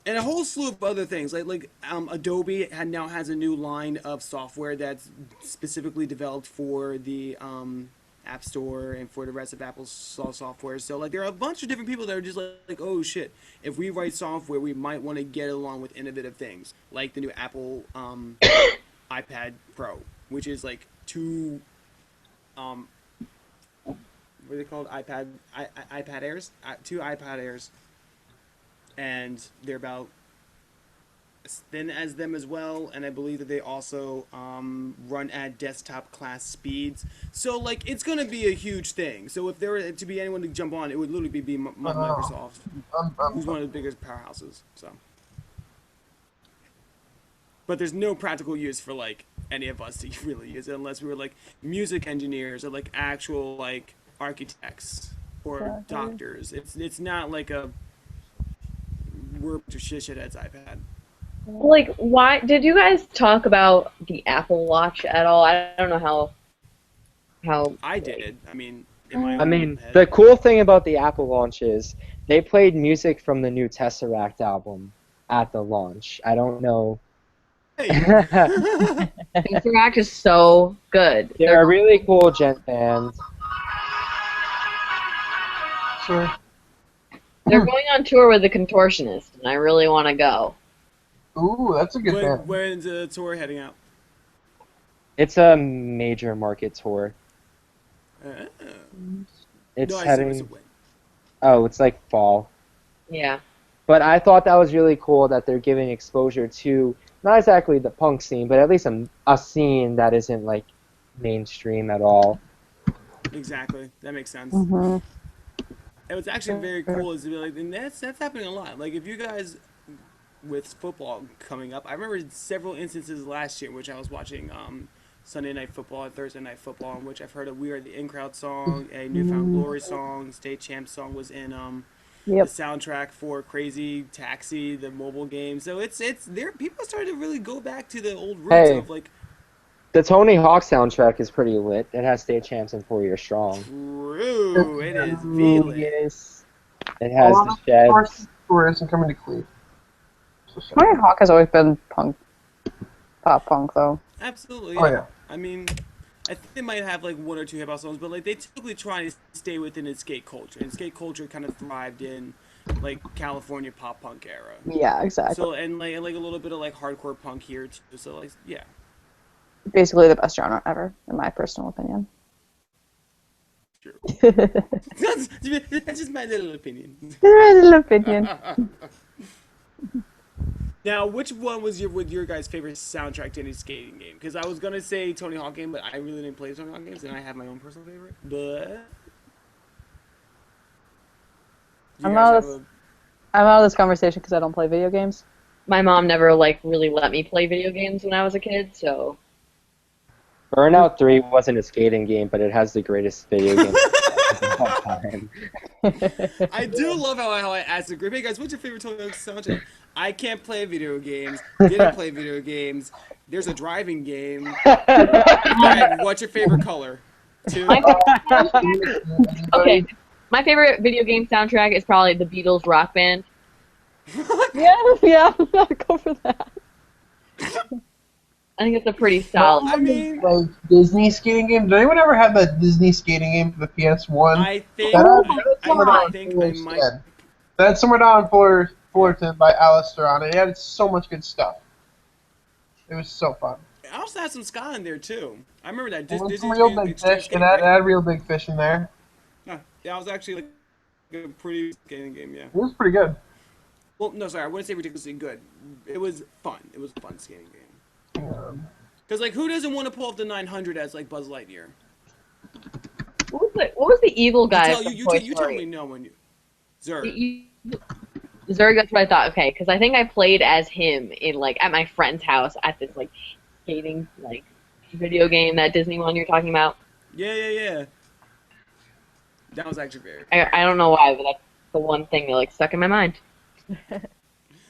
And a whole slew of other things, like Adobe now has a new line of software that's specifically developed for the App Store and for the rest of Apple's software. So like there are a bunch of different people that are just like oh shit, if we write software, we might want to get along with innovative things like the new Apple iPad Pro, which is like two what are they called? iPad Airs, two iPad Airs. And they're about as thin as them as well, and I believe that they also run at desktop class speeds. So like it's gonna be a huge thing. So if there were to be anyone to jump on, it would literally be Microsoft, who's one of the biggest powerhouses. So, but there's no practical use for like any of us to really use it unless we were like music engineers or like actual like architects or doctors. It's not like a we're to shitheads iPad. Like, why did you guys talk about the Apple Watch at all? I don't know how. I did. I mean, in my I own mean, head. the cool thing about the Apple launch is they played music from the new Tesseract album at the launch. I don't know Interact is so good. They're a really cool gent band. Sure. They're going on tour with the Contortionist, and I really want to go. Ooh, that's a good band. When's the tour heading out? It's a major market tour. It's No, I see. heading. Oh, it's like fall. Yeah. But I thought that was really cool that they're giving exposure to not exactly the punk scene, but at least a scene that isn't like mainstream at all. Exactly. That makes sense. Mm-hmm. It was actually very cool. Is to be like, and that's happening a lot. Like if you guys with football coming up, I remember several instances last year in which I was watching Sunday Night Football and Thursday Night Football, in which I've heard a "We Are the In Crowd" song, a "Newfound Glory" song, State Champ song was in the soundtrack for Crazy Taxi, the mobile game. So it's there. People started to really go back to the old roots of like. The Tony Hawk soundtrack is pretty lit. It has State Champs and 4 Year Strong. True, it is V-lit. Yes. It has the Sheds. Tourism coming to Cleveland. Tony Hawk has always been punk, pop punk though. Absolutely. Oh yeah. I mean, I think they might have like one or two hip hop songs, but like they typically try to stay within its skate culture, and skate culture kind of thrived in like California pop punk era. Yeah, exactly. So and like a little bit of like hardcore punk here too. So like yeah. Basically the best genre ever, in my personal opinion. True. That's just my little opinion. Little opinion. Now, which one was your guys' favorite soundtrack to any skating game? Because I was gonna say Tony Hawk game, but I really didn't play Tony Hawk games, and I have my own personal favorite. But I'm out of this conversation because I don't play video games. My mom never like really let me play video games when I was a kid, so. Burnout 3 wasn't a skating game, but it has the greatest video game of all time. I do love how I asked the group, hey guys, what's your favorite Tony Hawk soundtrack? I can't play video games. Didn't play video games. There's a driving game. Greg, what's your favorite color? 2. Okay, my favorite video game soundtrack is probably the Beatles Rock Band. Yeah, go for that. I think it's a pretty solid. I mean, Like Disney skating game. Did anyone ever have that Disney skating game for the PS1? I think I might. That's Somewhere Down in Fullerton by Alistair on it. It had so much good stuff. It was so fun. I also had some ska in there too. I remember that. It was Disney some real big fish, and it had real big fish in there. Yeah, it was actually like a pretty skating game. Yeah. It was pretty good. Well, no, sorry, I wouldn't say ridiculously good. It was fun. It was a fun skating game. Because like, who doesn't want to pull off the 900 as like Buzz Lightyear? What was the evil guy? You tell me no when you. Zerg. Zerg, that's what I thought. Okay, because I think I played as him in like at my friend's house at this like skating like video game, that Disney one you're talking about. Yeah. That was actually very. I don't know why, but that's the one thing that like stuck in my mind.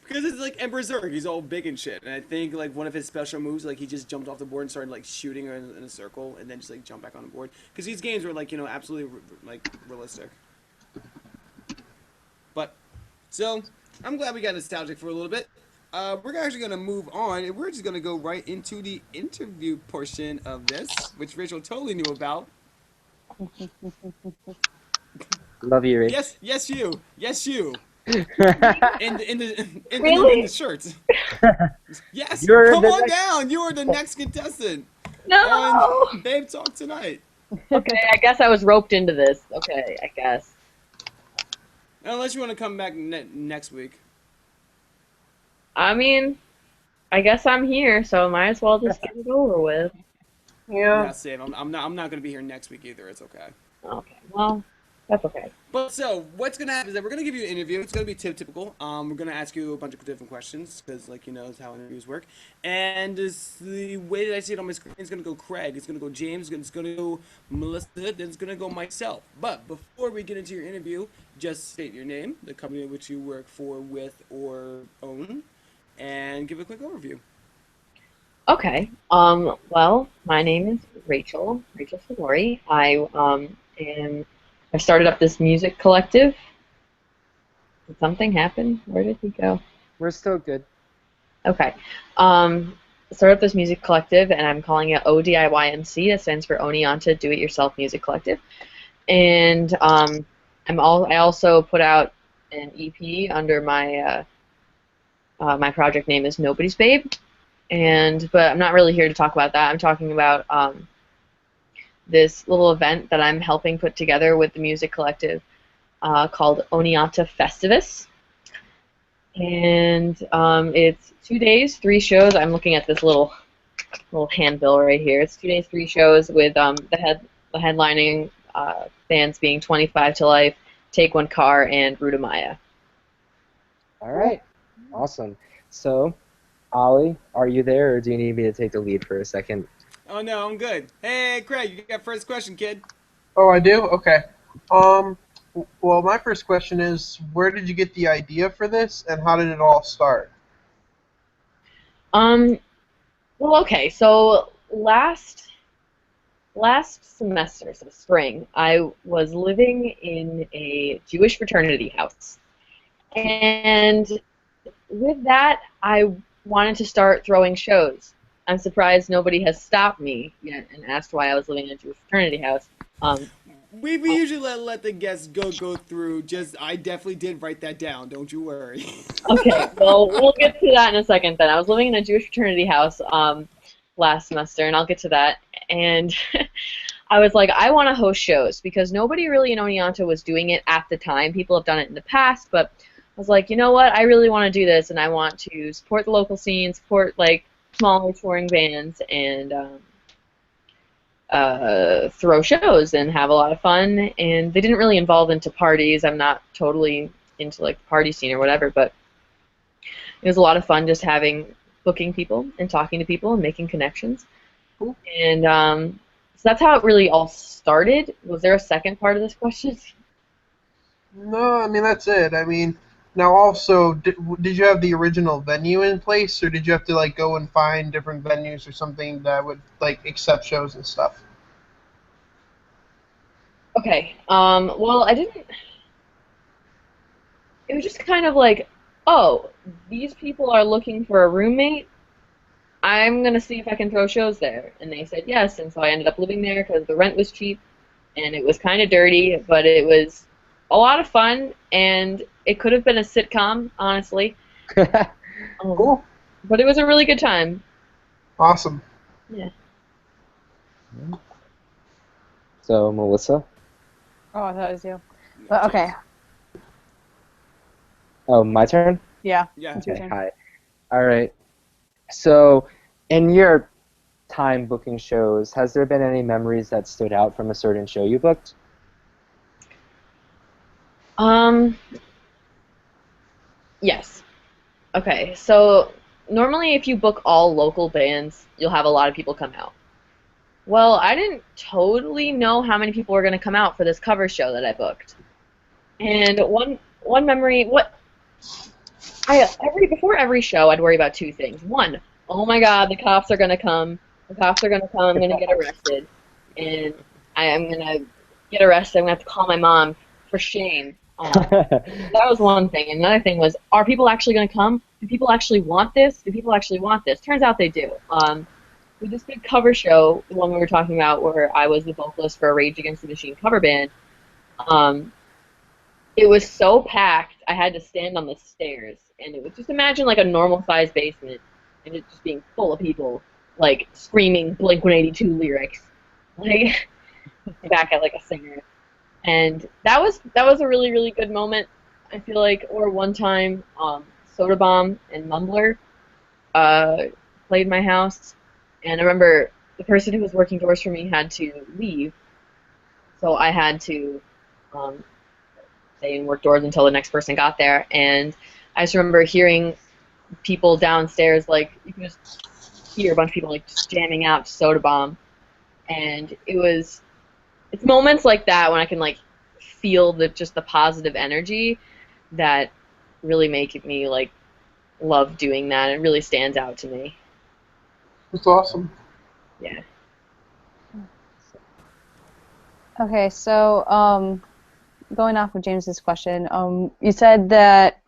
Because it's like Emperor Zurg, he's all big and shit, and I think like one of his special moves, like he just jumped off the board and started like shooting in a circle, and then just like jump back on the board. Because these games were like absolutely like realistic. But so I'm glad we got nostalgic for a little bit. We're actually gonna move on, and we're just gonna go right into the interview portion of this, which Rachel totally knew about. Love you, Rich. Yes, you. in the shirts. Yes, come on down. You are the next contestant. No. On Babetalk tonight. Okay, I guess I was roped into this. Okay, I guess. Unless you want to come back next week. I mean, I guess I'm here, so might as well just get it over with. Yeah. Yeah, same. I'm not gonna be here next week either. It's okay. Okay, well, that's okay. But so what's gonna happen is that we're gonna give you an interview. It's gonna be typical. We're gonna ask you a bunch of different questions because, like, that's how interviews work. And the way that I see it on my screen is gonna go Craig. It's gonna go James. It's gonna go Melissa. Then it's gonna go myself. But before we get into your interview, just state your name, the company in which you work for, with, or own, and give a quick overview. Okay. Well, my name is Rachael Soluri. I started up this music collective. Did something happen? Where did he go? We're still good. Okay. started up this music collective, and I'm calling it ODIYMC. That stands for Oneonta Do It Yourself Music Collective. And I also put out an EP under my project name is Nobody's Babe. But I'm not really here to talk about that. I'm talking about this little event that I'm helping put together with the music collective called Oneonta Festivus. And it's 2 days, 3 shows. I'm looking at this little handbill right here. It's 2 days, 3 shows with the headlining bands being 25 to Life, Take One Car, and Rudamaya. All right. Awesome. So, Ollie, are you there, or do you need me to take the lead for a second? Oh no, I'm good. Hey, Craig, you got first question, kid. Oh, I do? Okay. Well, my first question is, where did you get the idea for this, and how did it all start? Well, okay. So last semester, so spring, I was living in a Jewish fraternity house, and with that, I wanted to start throwing shows. I'm surprised nobody has stopped me yet and asked why I was living in a Jewish fraternity house. We usually let the guests go through. I definitely did write that down. Don't you worry. Okay, well, we'll get to that in a second then. I was living in a Jewish fraternity house last semester, and I'll get to that. And I was like, I want to host shows because nobody really in Oneonta was doing it at the time. People have done it in the past, but I was like, you know what? I really want to do this, and I want to support the local scene, support like smaller touring bands, and throw shows and have a lot of fun. And they didn't really involve into parties. I'm not totally into like the party scene or whatever, but it was a lot of fun just booking people and talking to people and making connections. Cool. And so that's how it really all started. Was there a second part of this question? No, I mean, that's it. I mean, now also, did you have the original venue in place, or did you have to, like, go and find different venues or something that would, like, accept shows and stuff? Okay. Well, I didn't. It was just kind of like, oh, these people are looking for a roommate. I'm gonna see if I can throw shows there. And they said yes, and so I ended up living there because the rent was cheap, and it was kind of dirty, but it was a lot of fun, and it could have been a sitcom, honestly. Cool. But it was a really good time. Awesome. Yeah. So, Melissa? Oh, I thought it was you. But okay. Oh, my turn? Yeah. Yeah. It's your Okay, turn. hi. All right. So, in your time booking shows, has there been any memories that stood out from a certain show you booked? Yes. Okay, so normally if you book all local bands, you'll have a lot of people come out. Well, I didn't totally know how many people were going to come out for this cover show that I booked. And one memory, before every show, I'd worry about 2 things. One, oh my God, the cops are going to come. The cops are going to come. I'm going to get arrested. And I am going to get arrested. I'm going to have to call my mom for shame. That was one thing. And another thing was, are people actually going to come? Do people actually want this? Do people actually want this? Turns out they do. With this big cover show, the one we were talking about where I was the vocalist for a Rage Against the Machine cover band, it was so packed I had to stand on the stairs. And it was just imagine like a normal-sized basement and it just being full of people like screaming Blink-182 lyrics. Like back at like a singer. And that was a really, really good moment, I feel like. Or one time, Soda Bomb and Mumbler played my house, and I remember the person who was working doors for me had to leave, so I had to stay and work doors until the next person got there. And I just remember hearing people downstairs, like you can just hear a bunch of people like just jamming out to Soda Bomb, and it's moments like that when I can like feel just the positive energy that really make me like love doing that. It really stands out to me. That's awesome. Yeah. Okay, so going off of James's question, you said that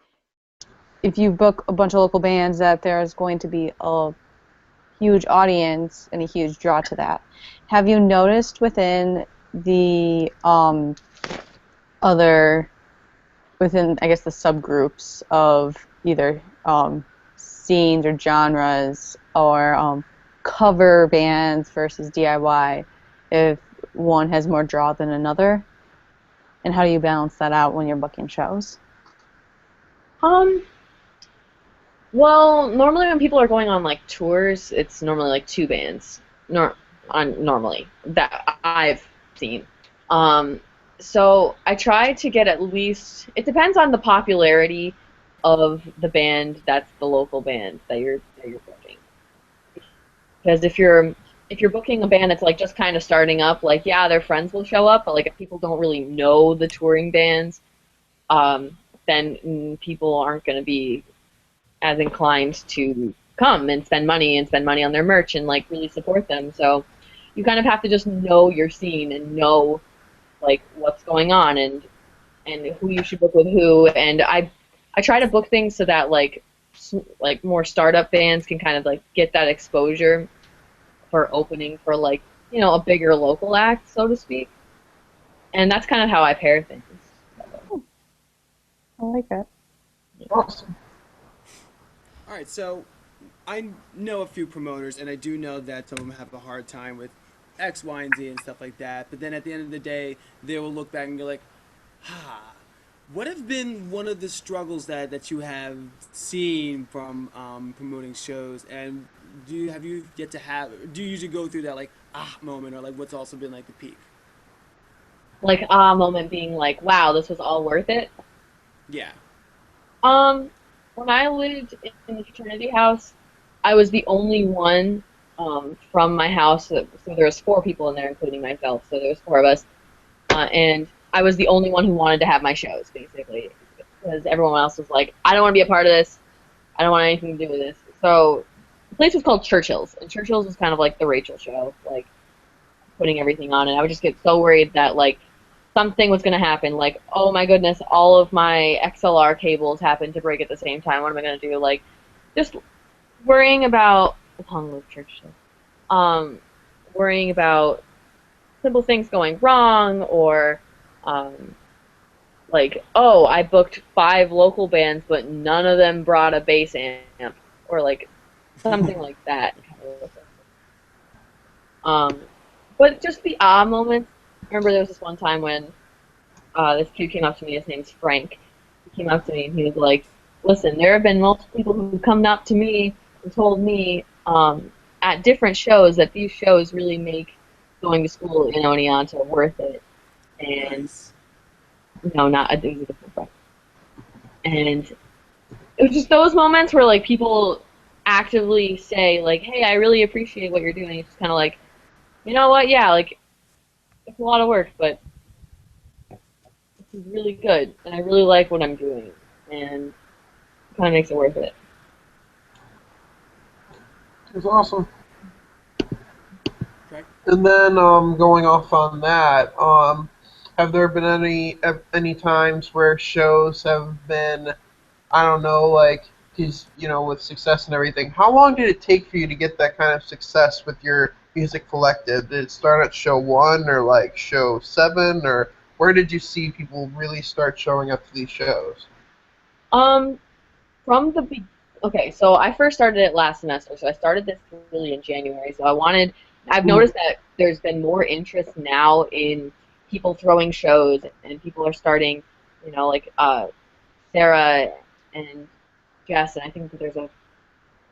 if you book a bunch of local bands, that there's going to be a huge audience and a huge draw to that. Have you noticed within the within, I guess, the subgroups of either scenes or genres or cover bands versus DIY, if one has more draw than another? And how do you balance that out when you're booking shows? Well, normally when people are going on like tours, it's normally like two bands. Normally that I've seen. So I try to get at least. It depends on the popularity of the band that's the local band that you're booking. Because if you're booking a band that's like just kind of starting up, like yeah, their friends will show up, but like if people don't really know the touring bands, then people aren't going to be as inclined to come and spend money on their merch and like really support them. So you kind of have to just know your scene and know like what's going on and who you should book with who. And I try to book things so that like more startup bands can kind of like get that exposure for opening for like, you know, a bigger local act, so to speak. And that's kind of how I pair things. I like it. Awesome. All right, so I know a few promoters, and I do know that some of them have a hard time with X, Y, and Z and stuff like that. But then at the end of the day, they will look back and go like, what have been one of the struggles that you have seen from promoting shows? And do you usually go through that like moment, or like what's also been like the peak? Like moment being like, wow, this was all worth it. Yeah. When I lived in the fraternity house, I was the only one from my house. So there was 4 people in there, including myself. So there was 4 of us, and I was the only one who wanted to have my shows, basically, because everyone else was like, I don't want to be a part of this. I don't want anything to do with this. So the place was called Churchill's, and Churchill's was kind of like the Rachael show, like putting everything on. And I would just get so worried that like something was going to happen, like, oh my goodness, all of my XLR cables happened to break at the same time. What am I going to do? Like, just worrying about, long live Churchill, worrying about simple things going wrong, or, like, oh, I booked 5 local bands, but none of them brought a bass amp, or like, something like that. But just the moments. I remember there was this one time when this kid came up to me. His name's Frank. He came up to me and he was like, listen, there have been multiple people who've come up to me and told me at different shows that these shows really make going to school in Oneonta worth it. And, no, not it was a different Frank. And it was just those moments where, like, people actively say, like, hey, I really appreciate what you're doing. It's just kind of like, you know what, yeah, like, it's a lot of work, but this is really good, and I really like what I'm doing, and it kind of makes it worth it. It's awesome. Okay. And then going off on that, have there been any times where shows have been, I don't know, like, because, you know, with success and everything, how long did it take for you to get that kind of success with your music collective? Did it start at show 1 or like show 7, or where did you see people really start showing up to these shows? Okay, so I first started it last semester, so I started this really in January. So I've noticed that there's been more interest now in people throwing shows, and people are starting, you know, like Sarah and Jess, and I think that there's a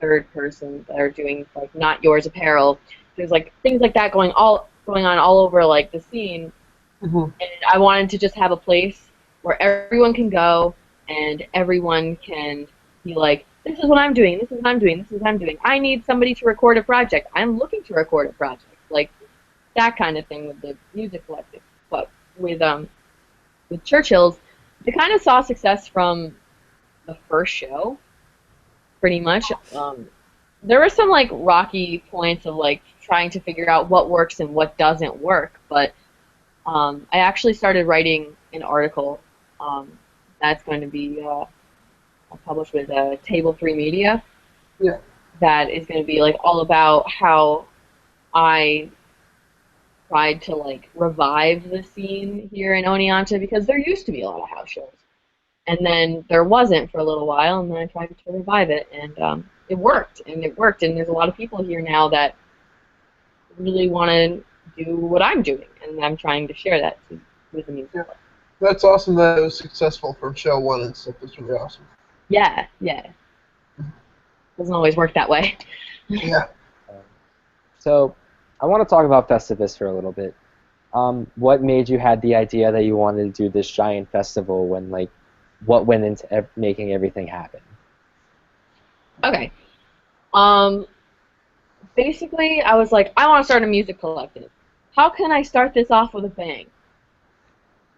third person that are doing like Not Yours apparel. There's like things like that going on all over like the scene, and I wanted to just have a place where everyone can go and everyone can be like, this is what I'm doing, this is what I'm doing, this is what I'm doing. I need somebody to record a project. I'm looking to record a project, like that kind of thing with the music collective. But with Churchill's, they kind of saw success from the first show, pretty much. There were some like rocky points of like trying to figure out what works and what doesn't work, but I actually started writing an article that's going to be published with Table 3 Media. Yeah. that is going to be like all about how I tried to like revive the scene here in Oneonta because there used to be a lot of house shows, and then there wasn't for a little while, and then I tried to revive it, and it worked, and there's a lot of people here now that really want to do what I'm doing, and I'm trying to share that with the music. That's awesome that it was successful for show one and stuff. That's really awesome. Yeah. Doesn't always work that way. Yeah. So, I want to talk about Festivus for a little bit. What made you had the idea that you wanted to do this giant festival when, like, what went into making everything happen? Okay. Basically, I was like, I want to start a music collective. How can I start this off with a bang?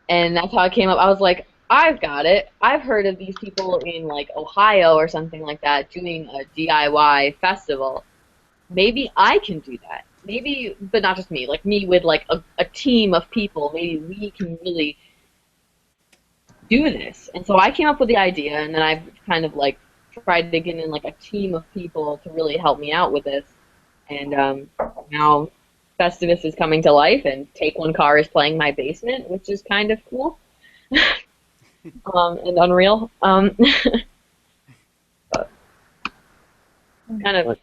And that's how I came up. I was like, I've got it. I've heard of these people in, like, Ohio or something like that doing a DIY festival. Maybe I can do that. Maybe, but not just me. Like, me with, like, a team of people. Maybe we can really do this. And so I came up with the idea, and then I've kind of, like, tried to get in, like, a team of people to really help me out with this. And now Festivus is coming to life, and Take One Car is playing my basement, which is kind of cool and unreal. But kind of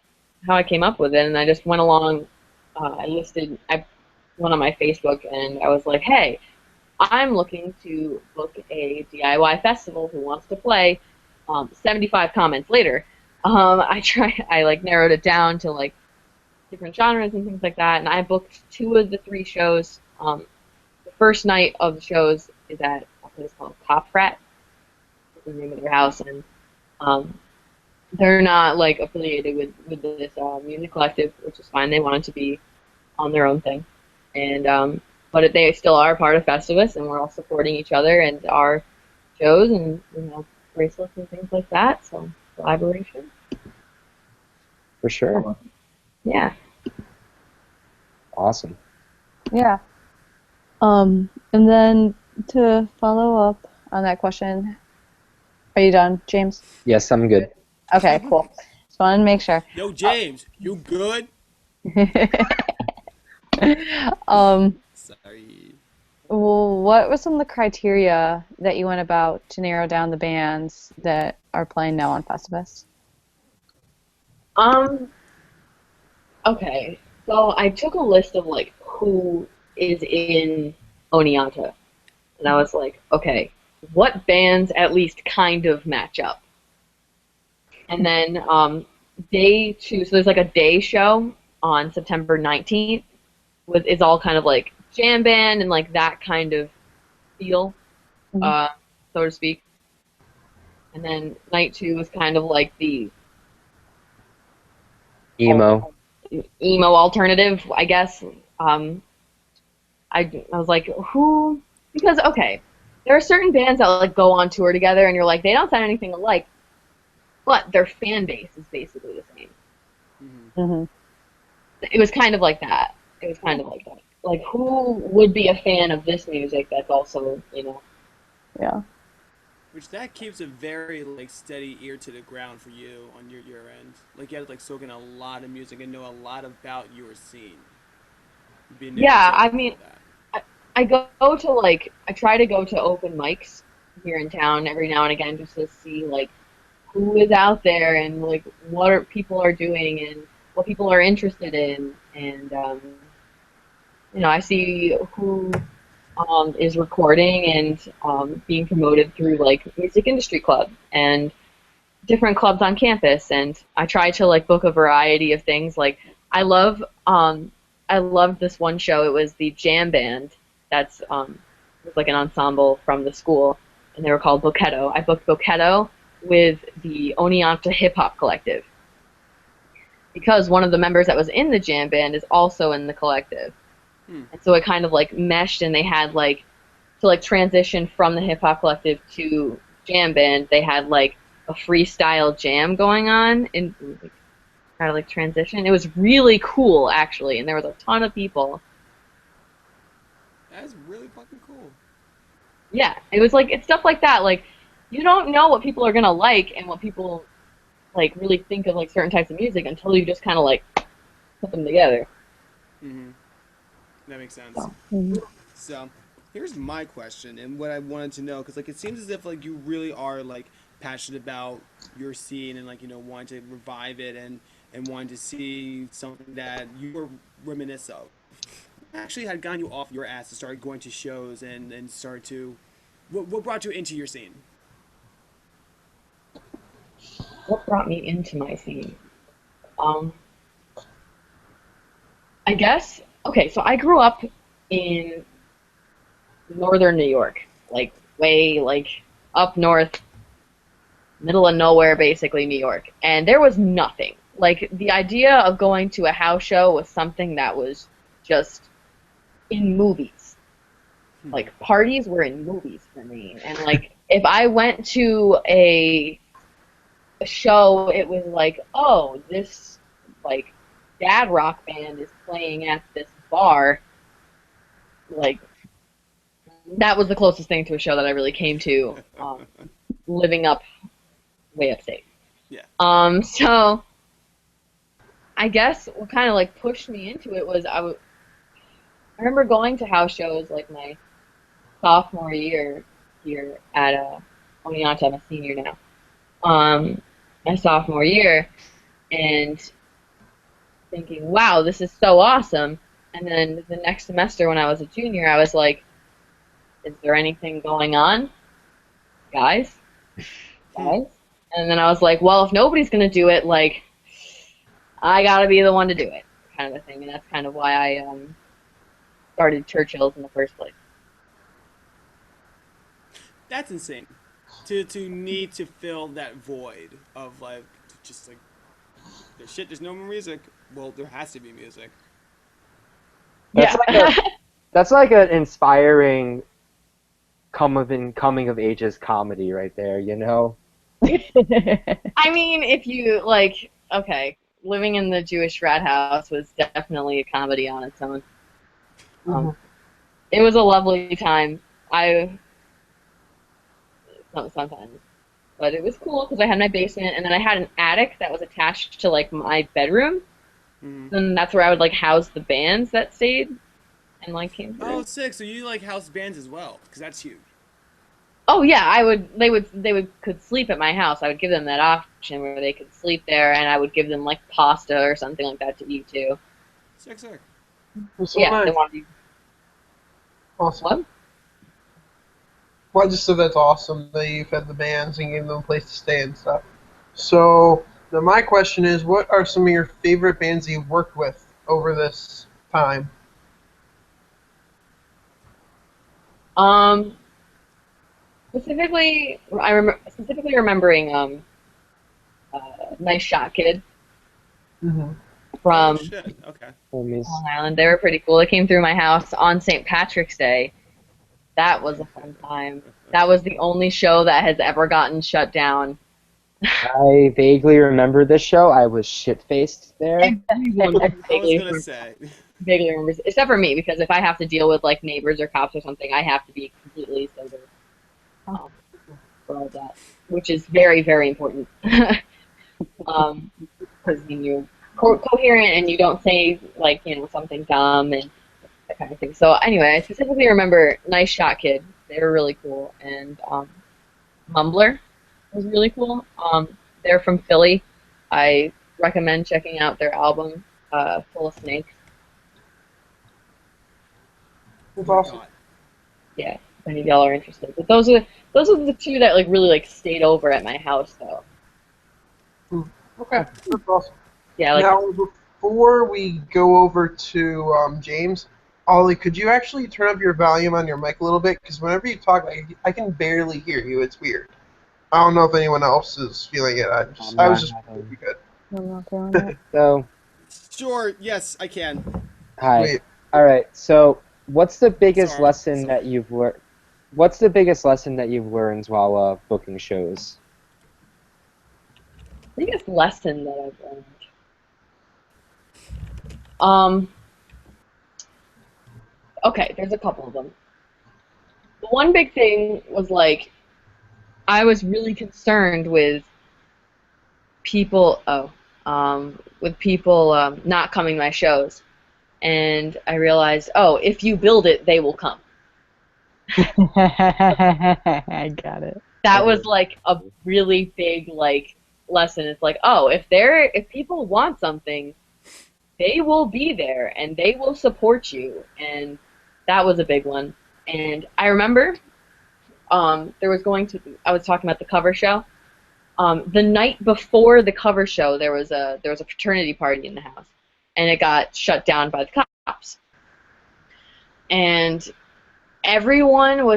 how I came up with it, and I just went along. I went on my Facebook, and I was like, "Hey, I'm looking to book a DIY festival. Who wants to play?" 75 comments later, I like narrowed it down to like different genres and things like that, and I booked 2 of the 3 shows. The first night of the shows is at a place called Cop Frat. That's the name of their house, and they're not like affiliated with this music collective, which is fine. They wanted to be on their own thing, and but they still are part of Festivus, and we're all supporting each other and our shows, and bracelets and things like that. So collaboration, For sure. yeah. Awesome. Yeah. And then to follow up on that question, are you done, James? Yes, I'm good. Okay, cool. Just wanted to make sure. Yo, James, you good? Sorry. Well, what were some of the criteria that you went about to narrow down the bands that are playing now on Festivus? Okay, so I took a list of like who is in Oneonta, and I was like, okay, what bands at least kind of match up? And then day 2, so there's like a day show on September 19th, is all kind of like jam band and like that kind of feel, so to speak. And then night 2 was kind of like the Emo. alternative, I guess. I was like, who? Because okay, there are certain bands that like go on tour together, and you're like, they don't sound anything alike, but their fan base is basically the same. Mm-hmm. It was kind of like that. Like, who would be a fan of this music that's also, Yeah. Which that keeps a very like steady ear to the ground for you on your end. Like you have to like soak in a lot of music and know a lot about your scene. Yeah, I mean, I try to go to open mics here in town every now and again just to see like who is out there and like what people are doing and what people are interested in, and I see who is recording and being promoted through like music industry club and different clubs on campus, and I try to like book a variety of things. Like I loved this one show. It was the jam band that's it was like an ensemble from the school, and they were called Boketo. I booked Boketo with the Oneonta Hip Hop Collective because one of the members that was in the jam band is also in the collective. And so it kind of like meshed, and they had like to like transition from the hip hop collective to jam band. They had like a freestyle jam going on and kind of like transition. It was really cool actually, and there was a ton of people. That's really fucking cool. Yeah, it was like it's stuff like that. Like you don't know what people are gonna like and what people like really think of like certain types of music until you just kind of like put them together. Mm-hmm. That makes sense. So, here's my question and what I wanted to know, because like it seems as if like you really are like passionate about your scene and like wanting to revive it and wanting to see something that you were reminisce of. What actually had gotten you off your ass to start going to shows and start to what brought you into your scene? What brought me into my scene? Um, I guess okay. So I grew up in northern New York, like way like up north, middle of nowhere, basically New York, and there was nothing. Like the idea of going to a house show was something that was just in movies. Like parties were in movies for me, and like if I went to a show, it was like, oh, this like dad rock band is playing at this bar. Like that was the closest thing to a show that I really came to, living up way upstate. Yeah. So I guess what kind of like pushed me into it was I remember going to house shows like my sophomore year here at Oneonta. I'm a senior now. My sophomore year, and thinking, wow, this is so awesome. And then the next semester when I was a junior, I was like, is there anything going on? Guys? Guys? And then I was like, well, if nobody's going to do it, like, I got to be the one to do it, kind of a thing. And that's kind of why I started Churchill's in the first place. That's insane. To need to fill that void of like just like there's no more music. Well, there has to be music. That's Yeah. That's like an inspiring coming of ages comedy right there, you know? I mean, if you, like, okay, living in the Jewish frat house was definitely a comedy on its own. It was a lovely time. Sometimes. But it was cool because I had my basement, and then I had an attic that was attached to, like, my bedroom. Mm-hmm. And that's where I would, like, house the bands that stayed and, like, came through. Oh, sick! So you like house bands as well, because that's huge. Oh yeah, they could sleep at my house. I would give them that option where they could sleep there, and I would give them like pasta or something like that to eat too. Sick. So Yeah, nice. they wanted to. Awesome. What? Well, I just said that's awesome that you fed the bands and gave them a place to stay and stuff. So, now my question is, what are some of your favorite bands you've worked with over this time? Specifically, specifically remembering Nice Shot Kid Mm-hmm. from Oh shit. Okay. Homies. Long Island. They were pretty cool. They came through my house on St. Patrick's Day. That was a fun time. That was the only show that has ever gotten shut down. I vaguely remember this show. I was shit-faced there. Everyone I was vaguely gonna say. remembers, except for me, because if I have to deal with like neighbors or cops or something, I have to be completely sober for all that, which is very, very important. Because you're coherent and you don't say like something dumb and that kind of thing. So anyway, I specifically remember Nice Shot Kid. They were really cool, and Mumbler was really cool. They're from Philly. I recommend checking out their album, Full of Snakes. That's awesome. Yeah, if any of y'all are interested. But those are the two that like really like stayed over at my house though. Okay, that's awesome. Yeah, like Now, before we go over to James, Ollie, could you actually turn up your volume on your mic a little bit? Because whenever you talk, I can barely hear you. It's weird. I don't know if anyone else is feeling it. I was just pretty good. I'm not doing it. So, Sure. Yes, I can. hi. Wait. All right. So, what's the biggest Sorry. lesson that you've learned? What's the biggest lesson that you've learned while booking shows? biggest lesson that I've learned. Okay, there's a couple of them. The one big thing was like I was really concerned with people not coming to my shows, and I realized, oh, if you build it, they will come. I got it. That was like a really big like lesson. It's like, oh, if people want something, they will be there and they will support you, and that was a big one. And I remember I was talking about the cover show. The night before the cover show, there was a fraternity party in the house, and it got shut down by the cops. And everyone who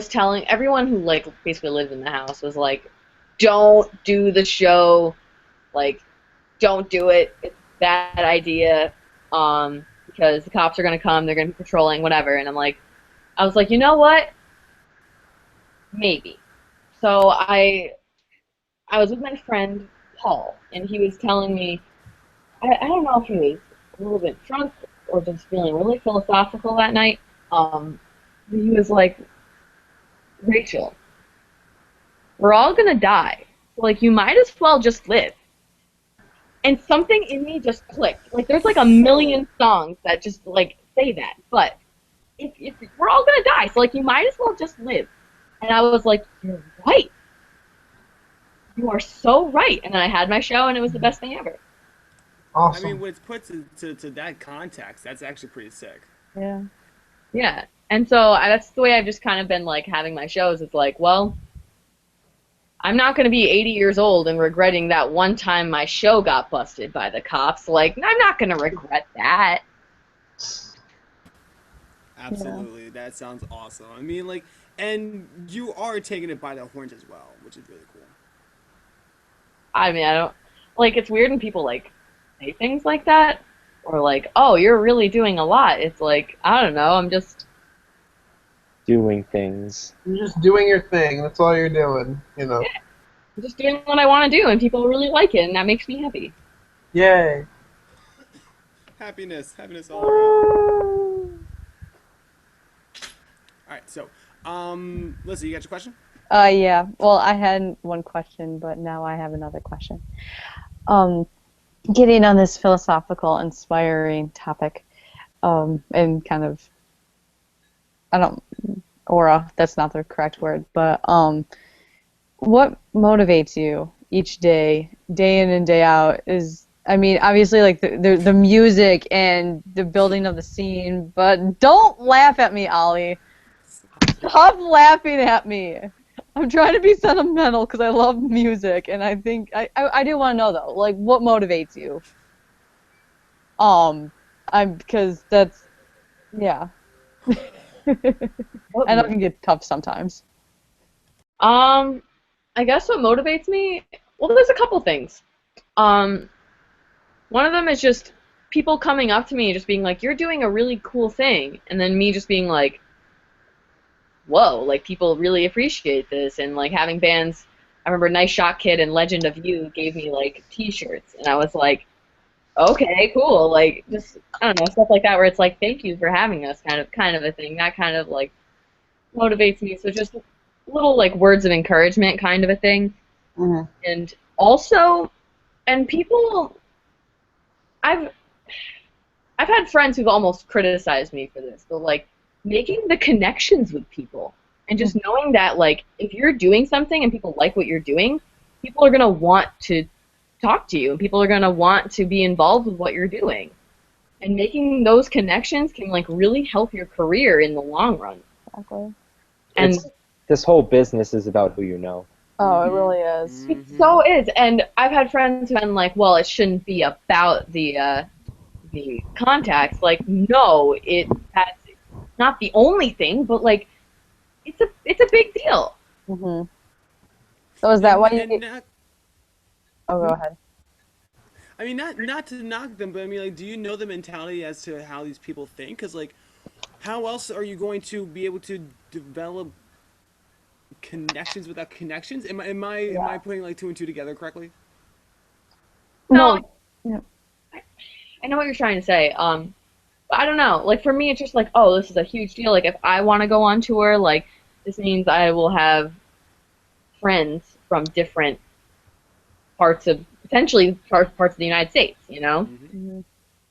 like basically lived in the house was like, don't do the show, like, don't do it. It's a bad idea, because the cops are gonna come, they're gonna be patrolling, whatever. And I was like, you know what? Maybe. So I was with my friend Paul, and he was telling me, I don't know if he was a little bit drunk or just feeling really philosophical that night. He was like, Rachel, we're all gonna die. So, like, you might as well just live. And something in me just clicked. Like, there's like a million songs that just like say that. But if we're all gonna die, so like you might as well just live. And I was like, you're right. You are so right. And then I had my show, and it was the best thing ever. Awesome. I mean, when it's put to that context, that's actually pretty sick. Yeah. Yeah. And so that's the way I've just kind of been like having my shows. It's like, well, I'm not going to be 80 years old and regretting that one time my show got busted by the cops. Like, I'm not going to regret that. Absolutely. Yeah. That sounds awesome. I mean, like, and you are taking it by the horns as well, which is really cool. I mean, I don't, like, it's weird when people, like, say things like that. Or, like, oh, you're really doing a lot. It's like, I don't know, I'm just doing things. You're just doing your thing. That's all you're doing, you know. Yeah. I'm just doing what I want to do, and people really like it, and that makes me happy. Yay. Happiness all around. Alright, so, Lisa, you got your question? Yeah. Well, I had one question, but now I have another question. Getting on this philosophical, inspiring topic, and kind of, aura, that's not the correct word, but what motivates you each day in and day out is, I mean, obviously, like, the music and the building of the scene, but don't laugh at me, Ollie. Stop laughing at me. I'm trying to be sentimental because I love music, and I think, I do want to know, though, like, what motivates you? Because that's, yeah. I know it can get tough sometimes. I guess what motivates me, well, there's a couple things. One of them is just people coming up to me and just being like, you're doing a really cool thing, and then me just being like, whoa, like, people really appreciate this, and like having bands. I remember Nice Shot Kid and Legend of You gave me like t-shirts, and I was like, okay, cool, like, just, I don't know, stuff like that where it's like, thank you for having us, kind of a thing. That kind of like motivates me. So just little like words of encouragement kind of a thing. Mm-hmm. And also, and people, I've had friends who've almost criticized me for this, but like making the connections with people and just knowing that, like, if you're doing something and people like what you're doing, people are going to want to talk to you, and people are going to want to be involved with what you're doing. And making those connections can, like, really help your career in the long run. Exactly. And this whole business is about who you know. Oh, it really is. it so is. And I've had friends who've been like, well, it shouldn't be about the contacts. Like, no, that's not the only thing, but, like, it's a big deal. Mm-hmm. So is that why you... Oh, go ahead. I mean, not to knock them, but I mean, like, do you know the mentality as to how these people think? Because, like, how else are you going to be able to develop connections without connections? Am I putting like two and two together correctly? No. Yeah. I know what you're trying to say. But I don't know. Like, for me, it's just like, oh, this is a huge deal. Like, if I want to go on tour, like, this means I will have friends from different parts of potentially parts of the United States, you know? Mhm.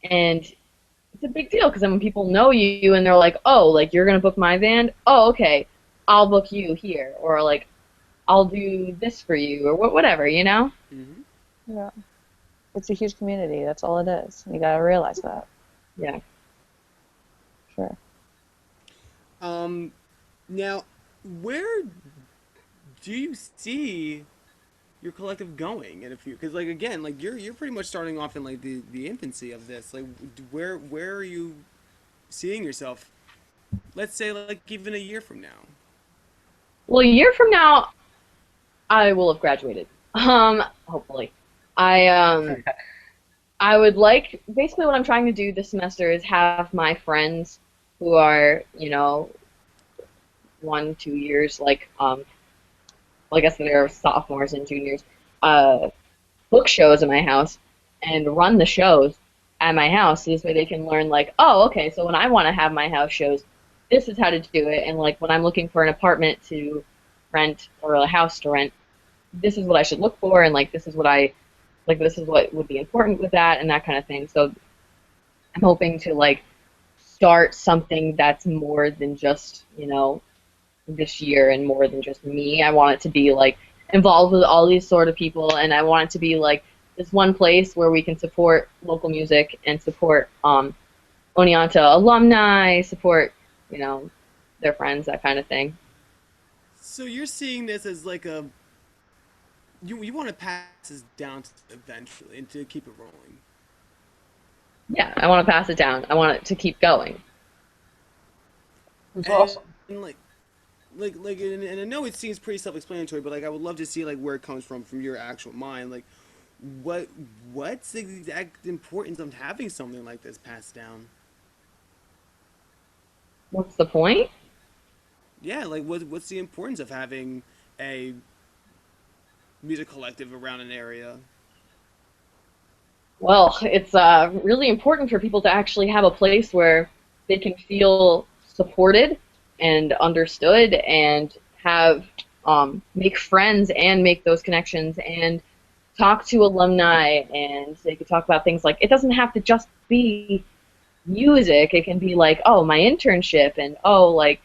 And it's a big deal because then when people know you and they're like, oh, like you're gonna book my band, oh, okay, I'll book you here, or like I'll do this for you, or whatever, you know? Hmm. Yeah. It's a huge community. That's all it is. You gotta realize that. Yeah. Sure. Now, where do you see your collective going in a few? Because like again, like you're pretty much starting off in like the infancy of this. Like, where are you seeing yourself? Let's say like even a year from now. Well, a year from now, I will have graduated. Hopefully. I I would like basically what I'm trying to do this semester is have my friends who are, you know, 1, 2 years, well, I guess they're sophomores and juniors, uh, book shows at my house and run the shows at my house. So this way they can learn like, oh, okay, so when I want to have my house shows, this is how to do it. And like when I'm looking for an apartment to rent or a house to rent, this is what I should look for, and like this is what would be important with that and that kind of thing. So I'm hoping to like start something that's more than just, you know, this year and more than just me. I want it to be like involved with all these sort of people, and I want it to be like this one place where we can support local music and support Oneonta alumni, support, you know, their friends, that kind of thing. So you're seeing this as like a you want to pass this down eventually and to keep it rolling. Yeah, I want to pass it down. I want it to keep going. It's And, awesome. and and I know it seems pretty self-explanatory, but like I would love to see like where it comes from your actual mind. Like, what what's the exact importance of having something like this passed down? What's the point? Yeah, like what's the importance of having a music collective around an area? Well, it's really important for people to actually have a place where they can feel supported and understood and have make friends and make those connections and talk to alumni, and they could talk about things like it doesn't have to just be music. It can be like, oh, my internship, and oh, like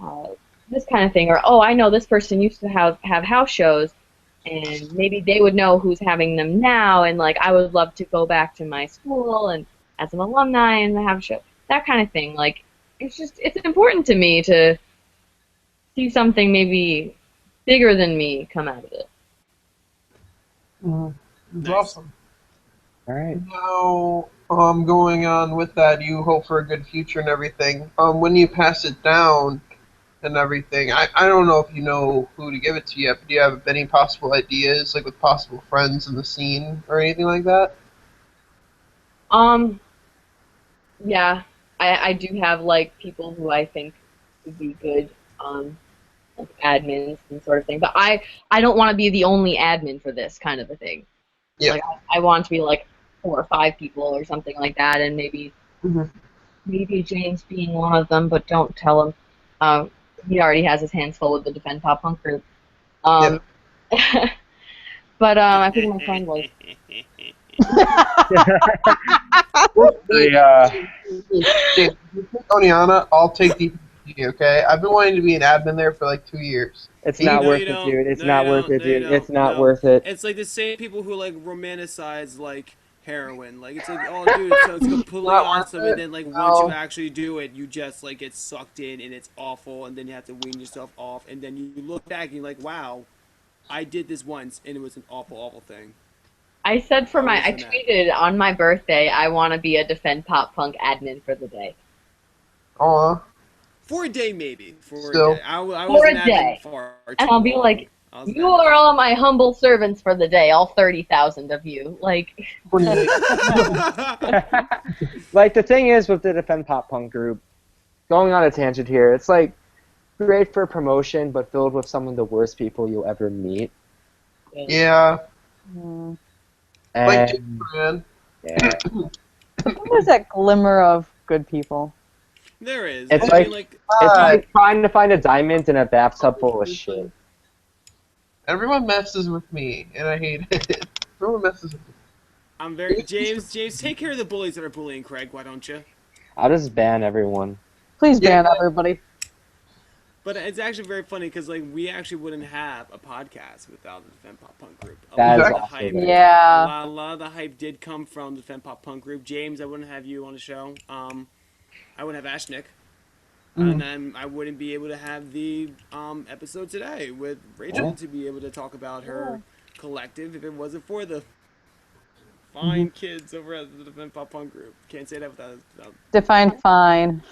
uh, this kind of thing, or oh, I know this person used to have house shows, and maybe they would know who's having them now, and like I would love to go back to my school and as an alumni and have a show, that kind of thing. Like it's important to me to see something maybe bigger than me come out of it. Mhm. It's Nice. awesome. All right. Now, going on with that, you hope for a good future and everything. When you pass it down and everything, I don't know if you know who to give it to yet, but do you have any possible ideas, like with possible friends in the scene or anything like that? Um, yeah, I do have like people who I think would be good, like admins and sort of thing. But I don't want to be the only admin for this kind of a thing. Yeah. Like I want to be like 4 or 5 people or something like that, and Mhm. maybe James being one of them. But don't tell him. He already has his hands full with the Defend Pop Punk group. Yeah. But I think my friend was. Hey, Oneonta, I'll take DPG, okay? I've been wanting to be an admin there for like 2 years. It's No, not No, worth you it, don't. dude. It's No, not you worth don't. it, No, you dude. don't. It's not No. worth it. It's like the same people who like romanticize like heroin. Like it's like, oh, dude, so it's completely Not worth awesome, it. and then like once you No. actually do it, you just like get sucked in, and it's awful, and then you have to wean yourself off, and then you look back and you're like, wow, I did this once, and it was an awful, awful thing. I said for my. I Listen to that. tweeted on my birthday. I want to be a Defend Pop Punk admin for the day. Aw. For a day, maybe. For Still. a day. I For was a an admin day. far too And I'll be long. like, I was an you admin. are all my humble servants for the day, all 30,000 of you. Like, Like, the thing is with the Defend Pop Punk group, going on a tangent here, it's like great for promotion, but filled with some of the worst people you'll ever meet. Yeah. Mm. Like, And man. yeah, There's that glimmer of good people. There is. It's I mean, like- like it's like trying to find a diamond in a bathtub full of shit. Everyone messes with me, and I hate it. No one messes with me. I'm very James. James, take care of the bullies that are bullying Craig. Why don't you? I'll just ban everyone. Please Yeah. ban everybody. But it's actually very funny because like we actually wouldn't have a podcast without the Defend Pop Punk group. That is of the awesome. hype, Yeah. a lot of the hype did come from the Defend Pop Punk group. James, I wouldn't have you on the show. I wouldn't have Ashnick. And then I wouldn't be able to have the episode today with Rachel to be able to talk about her collective if it wasn't for the fine kids over at the Defend Pop Punk group. Can't say that without Define fine.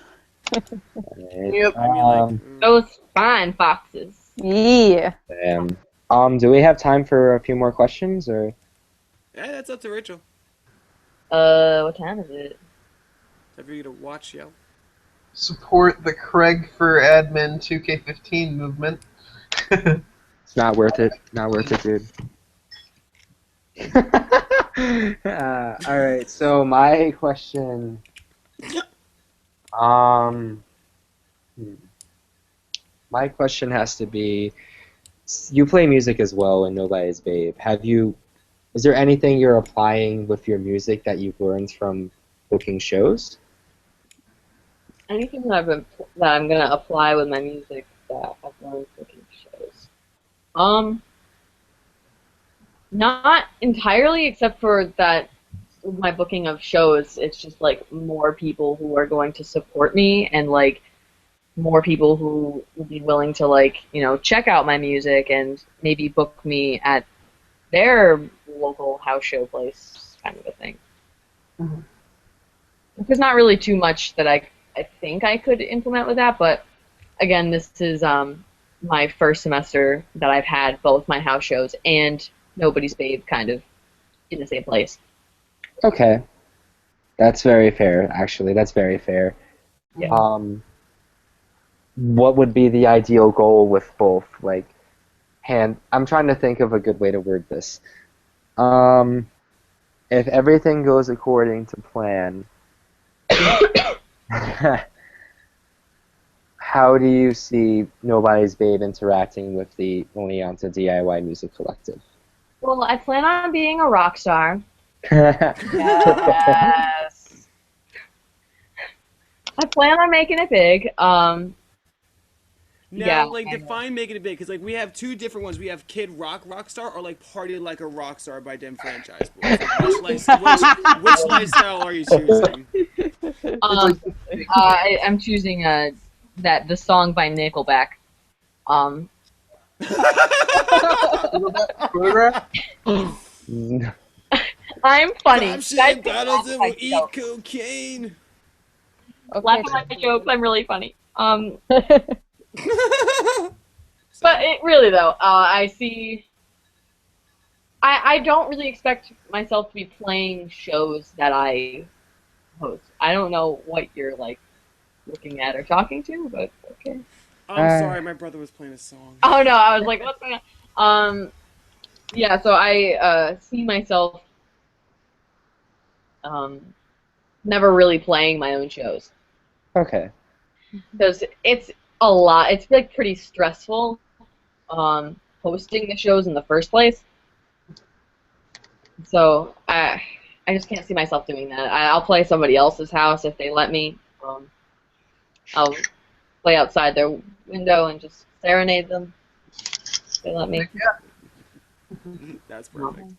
Yep. I mean, like, Those fine foxes. Yeah. Do we have time for a few more questions, or? yeah, that's up to Rachel. What time is it? Time for you to watch, yo. Support the Craig for Admin 2K15 movement. It's not worth it. Not worth it, dude. All right. So my question. My question has to be: you play music as well, and Nobody's Babe. Is there anything you're applying with your music that you've learned from booking shows? Anything that I'm gonna apply with my music that I've learned cooking shows. Not entirely, except for that with my booking of shows, it's just like more people who are going to support me and like more people who will be willing to like, you know, check out my music and maybe book me at their local house show place kind of a thing. There's not really too much that I think I could implement with that, but again, this is my first semester that I've had both my house shows and Nobody's Babe kind of in the same place. Okay, that's very fair. Actually, that's very fair. Yeah. What would be the ideal goal with both? Like, I'm trying to think of a good way to word this. If everything goes according to plan, how do you see Nobody's Babe interacting with the Oneonta DIY Music Collective? Well, I plan on being a rock star. Yes. I plan on making it big. Now, Yeah, like, I know. define making it big, because, like, we have two different ones. We have Kid Rock Star, or, like, Party Like a Rock Star by Dem Franchise Boys. Like, which lifestyle are you choosing? I'm choosing the song by Nickelback. Photograph? I'm funny. Pop Guys, shit, bottles, and laugh we'll at eat my jokes. cocaine. Laugh at my jokes. I'm really funny. But it really though, I see. I don't really expect myself to be playing shows that I host. I don't know what you're like looking at or talking to, but okay. I'm sorry, my brother was playing a song. Oh no, I was like, what's going on? Yeah, so I see myself never really playing my own shows Okay. because it's a lot. It's like pretty stressful hosting the shows in the first place. So I just can't see myself doing that. I'll play somebody else's house if they let me. I'll play outside their window and just serenade them if they let me. That's perfect.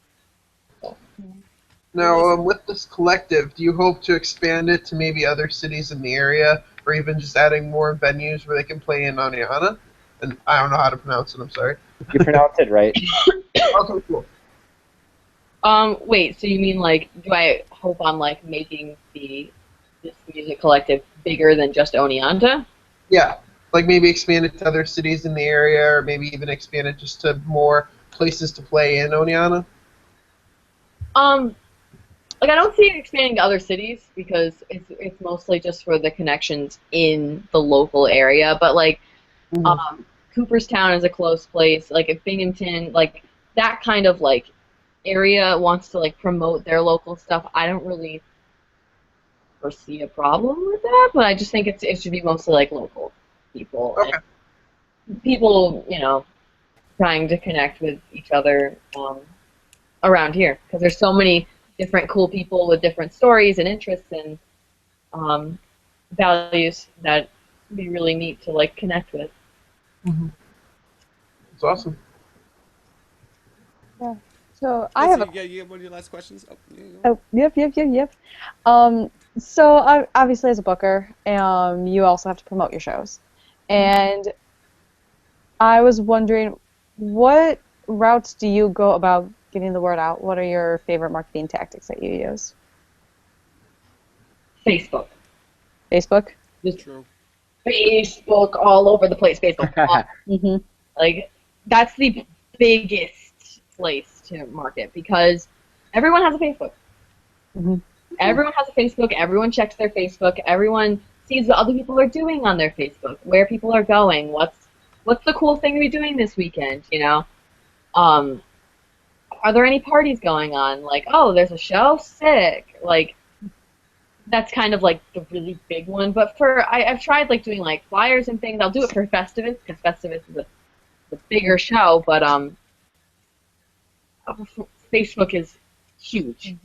Now, with this collective, do you hope to expand it to maybe other cities in the area, or even just adding more venues where they can play in Oneonta? And I don't know how to pronounce it, I'm sorry. You pronounced it right. Okay, cool. Wait, so you mean like, do I hope on like making this music collective bigger than just Oneonta? Yeah, like maybe expand it to other cities in the area, or maybe even expand it just to more places to play in Oneonta? Like I don't see it expanding to other cities because it's mostly just for the connections in the local area. But like, Cooperstown is a close place. Like if Binghamton, like that kind of like area wants to like promote their local stuff, I don't really foresee a problem with that. But I just think it should be mostly like local people. Okay. And people, you know, trying to connect with each other. around here because there's so many different cool people with different stories and interests and values that would be really neat to like connect with. It's awesome. So I have a you have one of your last questions? Oh, yeah, you go. Yep. So obviously as a booker, you also have to promote your shows. And I was wondering, what routes do you go about getting the word out? What are your favorite marketing tactics that you use? Facebook. Facebook? Just True. Facebook all over the place. Facebook. Mm-hmm. Like, that's the biggest place to market because everyone has a Facebook. Mm-hmm. Everyone has a Facebook. Everyone checks their Facebook. Everyone sees what other people are doing on their Facebook, where people are going, what's the cool thing to be doing this weekend, you know? Are there any parties going on? Like, oh, there's a show? Sick. Like, that's kind of like the really big one. But I've tried like doing like flyers and things. I'll do it for Festivus because Festivus is a bigger show, but Facebook is huge.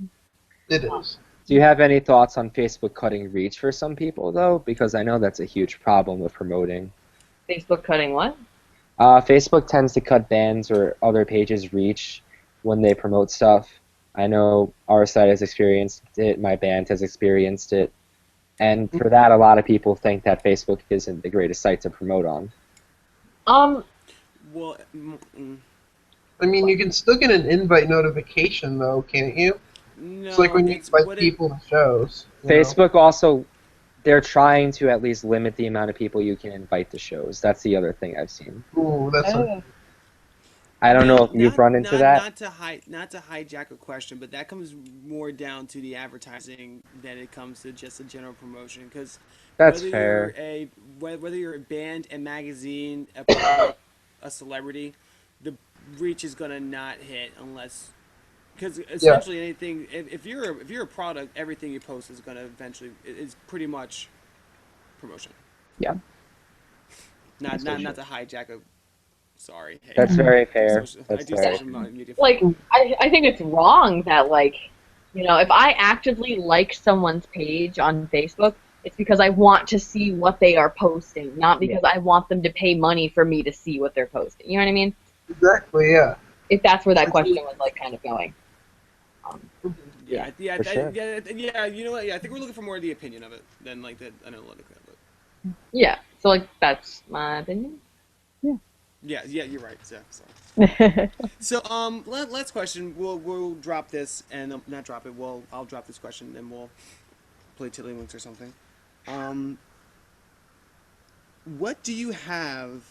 It is. Do you have any thoughts on Facebook cutting reach for some people, though? Because I know that's a huge problem with promoting. Facebook cutting what? Facebook tends to cut bands or other pages' reach when they promote stuff. I know our site has experienced it, my band has experienced it, and for that, a lot of people think that Facebook isn't the greatest site to promote on. Well, I mean, you can still get an invite notification, though, can't you? no. It's like when you invite what people to shows. you know? Facebook also, they're trying to at least limit the amount of people you can invite to shows. That's the other thing I've seen. Ooh, that's I don't know if you've run into that. Not to hijack a question, but that comes more down to the advertising than it comes to just a general promotion. Because That's whether fair. whether you're a band, a magazine, a product, a celebrity, the reach is gonna not hit unless because essentially anything. If you're a product, everything you post is gonna eventually is pretty much promotion. Yeah. Not to hijack a. Sorry. Hey, That's very I fair. do That's social fair. media. Like, I think it's wrong that, like, you know, if I actively like someone's page on Facebook, it's because I want to see what they are posting, not because I want them to pay money for me to see what they're posting. You know what I mean? exactly, yeah. If that's where that question was, like, kind of going. Yeah, for sure. yeah. You know what? Yeah, I think we're looking for more of the opinion of it than like the analytical of it. Yeah, so, like, that's my opinion. Yeah, you're right. Yeah, sorry. So, last question. We'll drop this and not drop it. I'll drop this question and we'll play Tiddlywinks or something. What do you have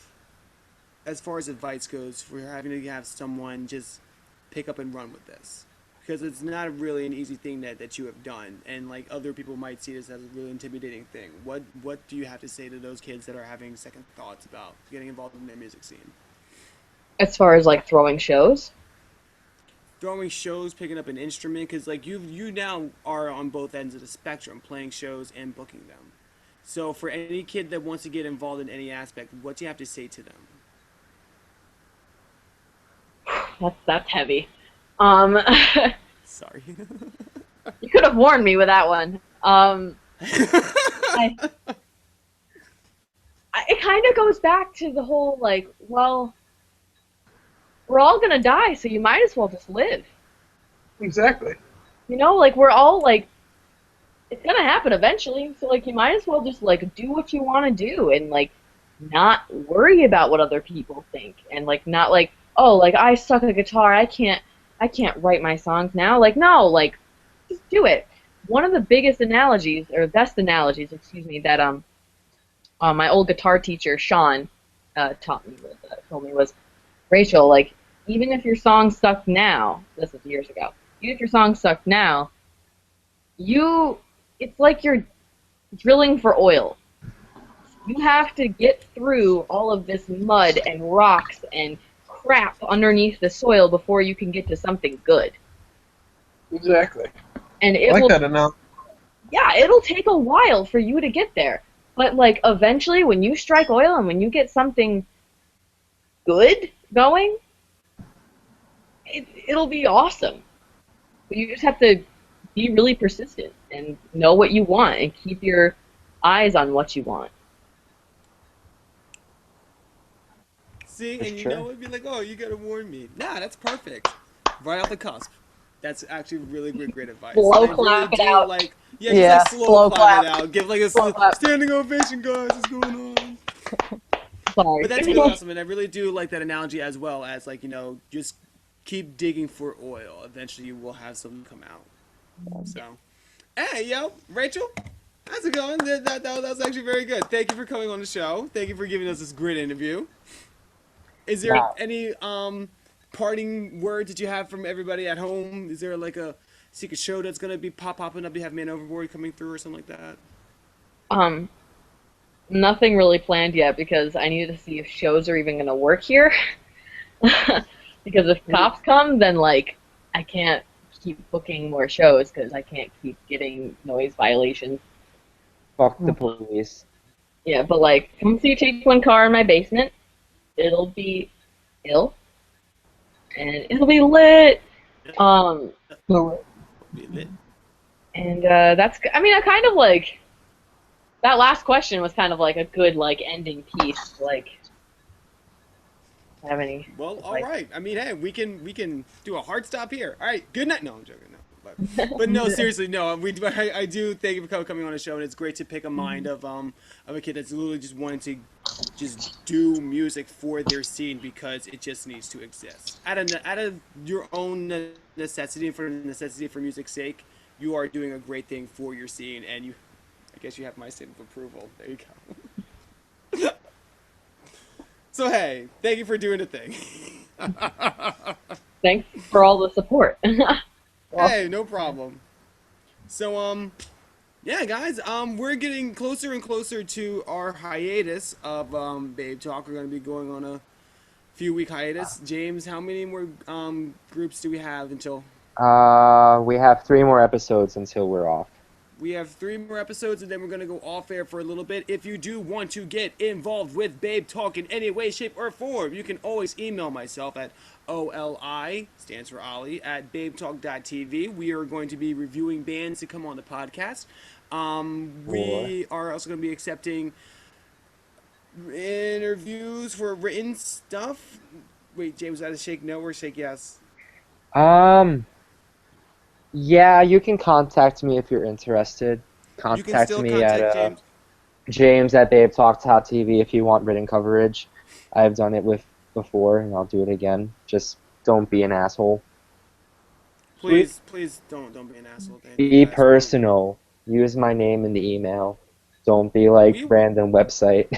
as far as advice goes for having to have someone just pick up and run with this? Because it's not really an easy thing that you have done, and like other people might see this as a really intimidating thing. What do you have to say to those kids that are having second thoughts about getting involved in the music scene? As far as, like, throwing shows? Throwing shows, picking up an instrument, because like you now are on both ends of the spectrum, playing shows and booking them. So for any kid that wants to get involved in any aspect, what do you have to say to them? That's heavy. Sorry. You could have warned me with that one. It kind of goes back to the whole, like, well, we're all gonna die, so you might as well just live. Exactly. You know, like, we're all, like, it's gonna happen eventually, so, like, you might as well just, like, do what you want to do and, like, not worry about what other people think and, like, not, like, oh, like, I suck at a guitar, I can't write my songs now. Like, no, like, just do it. One of the biggest analogies, or best analogies, excuse me, that my old guitar teacher, Sean, told me was, Rachel, like, even if your song sucked now, this was years ago, even if your song sucked now, it's like you're drilling for oil. You have to get through all of this mud and rocks and crap underneath the soil before you can get to something good. Exactly. And I like that analogy. Yeah, it'll take a while for you to get there. But, like, eventually when you strike oil and when you get something good going, it'll be awesome. But you just have to be really persistent and know what you want and keep your eyes on what you want. See, For and you sure. know, it'd be like, oh, you gotta warn me. Nah, that's perfect. Right off the cusp. That's actually really great advice. Slow I really clap it do out. like, yeah, Yeah, just like slow clap it clap. out. Give like a Slow clap. standing ovation, guys. What's going on? Sorry. But that's really awesome, and I really do like that analogy as well as like just keep digging for oil. Eventually, you will have something come out. So, hey, yo, Rachel, how's it going? That was actually very good. Thank you for coming on the show. Thank you for giving us this great interview. Is there Yeah. any parting words that you have from everybody at home? Is there like a secret show that's gonna be popping up? You have Man Overboard coming through or something like that? Um, Nothing really planned yet because I need to see if shows are even gonna work here. Because if cops come, then like I can't keep booking more shows because I can't keep getting noise violations. Fuck the police. Yeah, but like come see Take One Car in my basement. It'll be ill and it'll be lit. Um, Be lit. and I mean I kind of like that last question was kind of like a good like ending piece. Like have any Well, all like right. I mean, hey, we can do a hard stop here. All right. Good night. No, I'm joking. No, but no, seriously, no. I do thank you for coming on the show, and it's great to pick a mind of a kid that's literally just wanting to just do music for their scene because it just needs to exist out of your own necessity and for necessity for music's sake. You are doing a great thing for your scene, and I guess you have my stamp of approval. There you go. So hey, thank you for doing the thing. thanks for all the support. Hey, no problem. So yeah, guys, we're getting closer and closer to our hiatus of Babe Talk. We're gonna be going on a few-week hiatus. James, how many more groups do we have until? We have 3 more episodes until we're off. We have 3 more episodes, and then we're going to go off air for a little bit. If you do want to get involved with Babe Talk in any way, shape, or form, you can always email myself at OLI, stands for Ollie, at babetalk.tv. We are going to be reviewing bands to come on the podcast. We are also going to be accepting interviews for written stuff. Wait, James, is that a shake no or shake yes? Yeah, you can contact me if you're interested. You can Contact still me at contact James. James at babetalk.tv if you want written coverage. I've done it before, and I'll do it again. Just don't be an asshole. Please don't be an asshole. Thank you, Be guys. personal. Use my name in the email. Don't be like We- random website.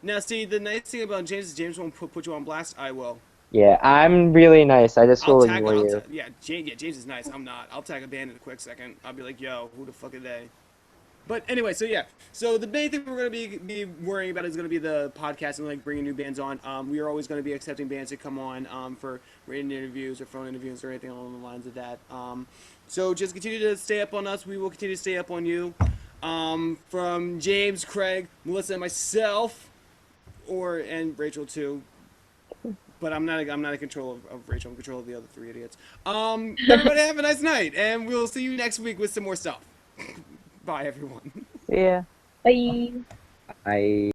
Now, see, the nice thing about James is James won't put you on blast. I will. Yeah, I'm really nice. I just will ignore you. James is nice. I'm not. I'll tag a band in a quick second. I'll be like, yo, who the fuck are they? But anyway, so yeah. So the main thing we're going to be worrying about is going to be the podcast and like bringing new bands on. We are always going to be accepting bands to come on for written interviews or phone interviews or anything along the lines of that. So just continue to stay up on us. We will continue to stay up on you. From James, Craig, Melissa, and myself, and Rachel too. But I'm not in control of Rachel. I'm in control of the other 3 idiots. Everybody have a nice night, and we'll see you next week with some more stuff. Bye, everyone. Yeah. Bye. I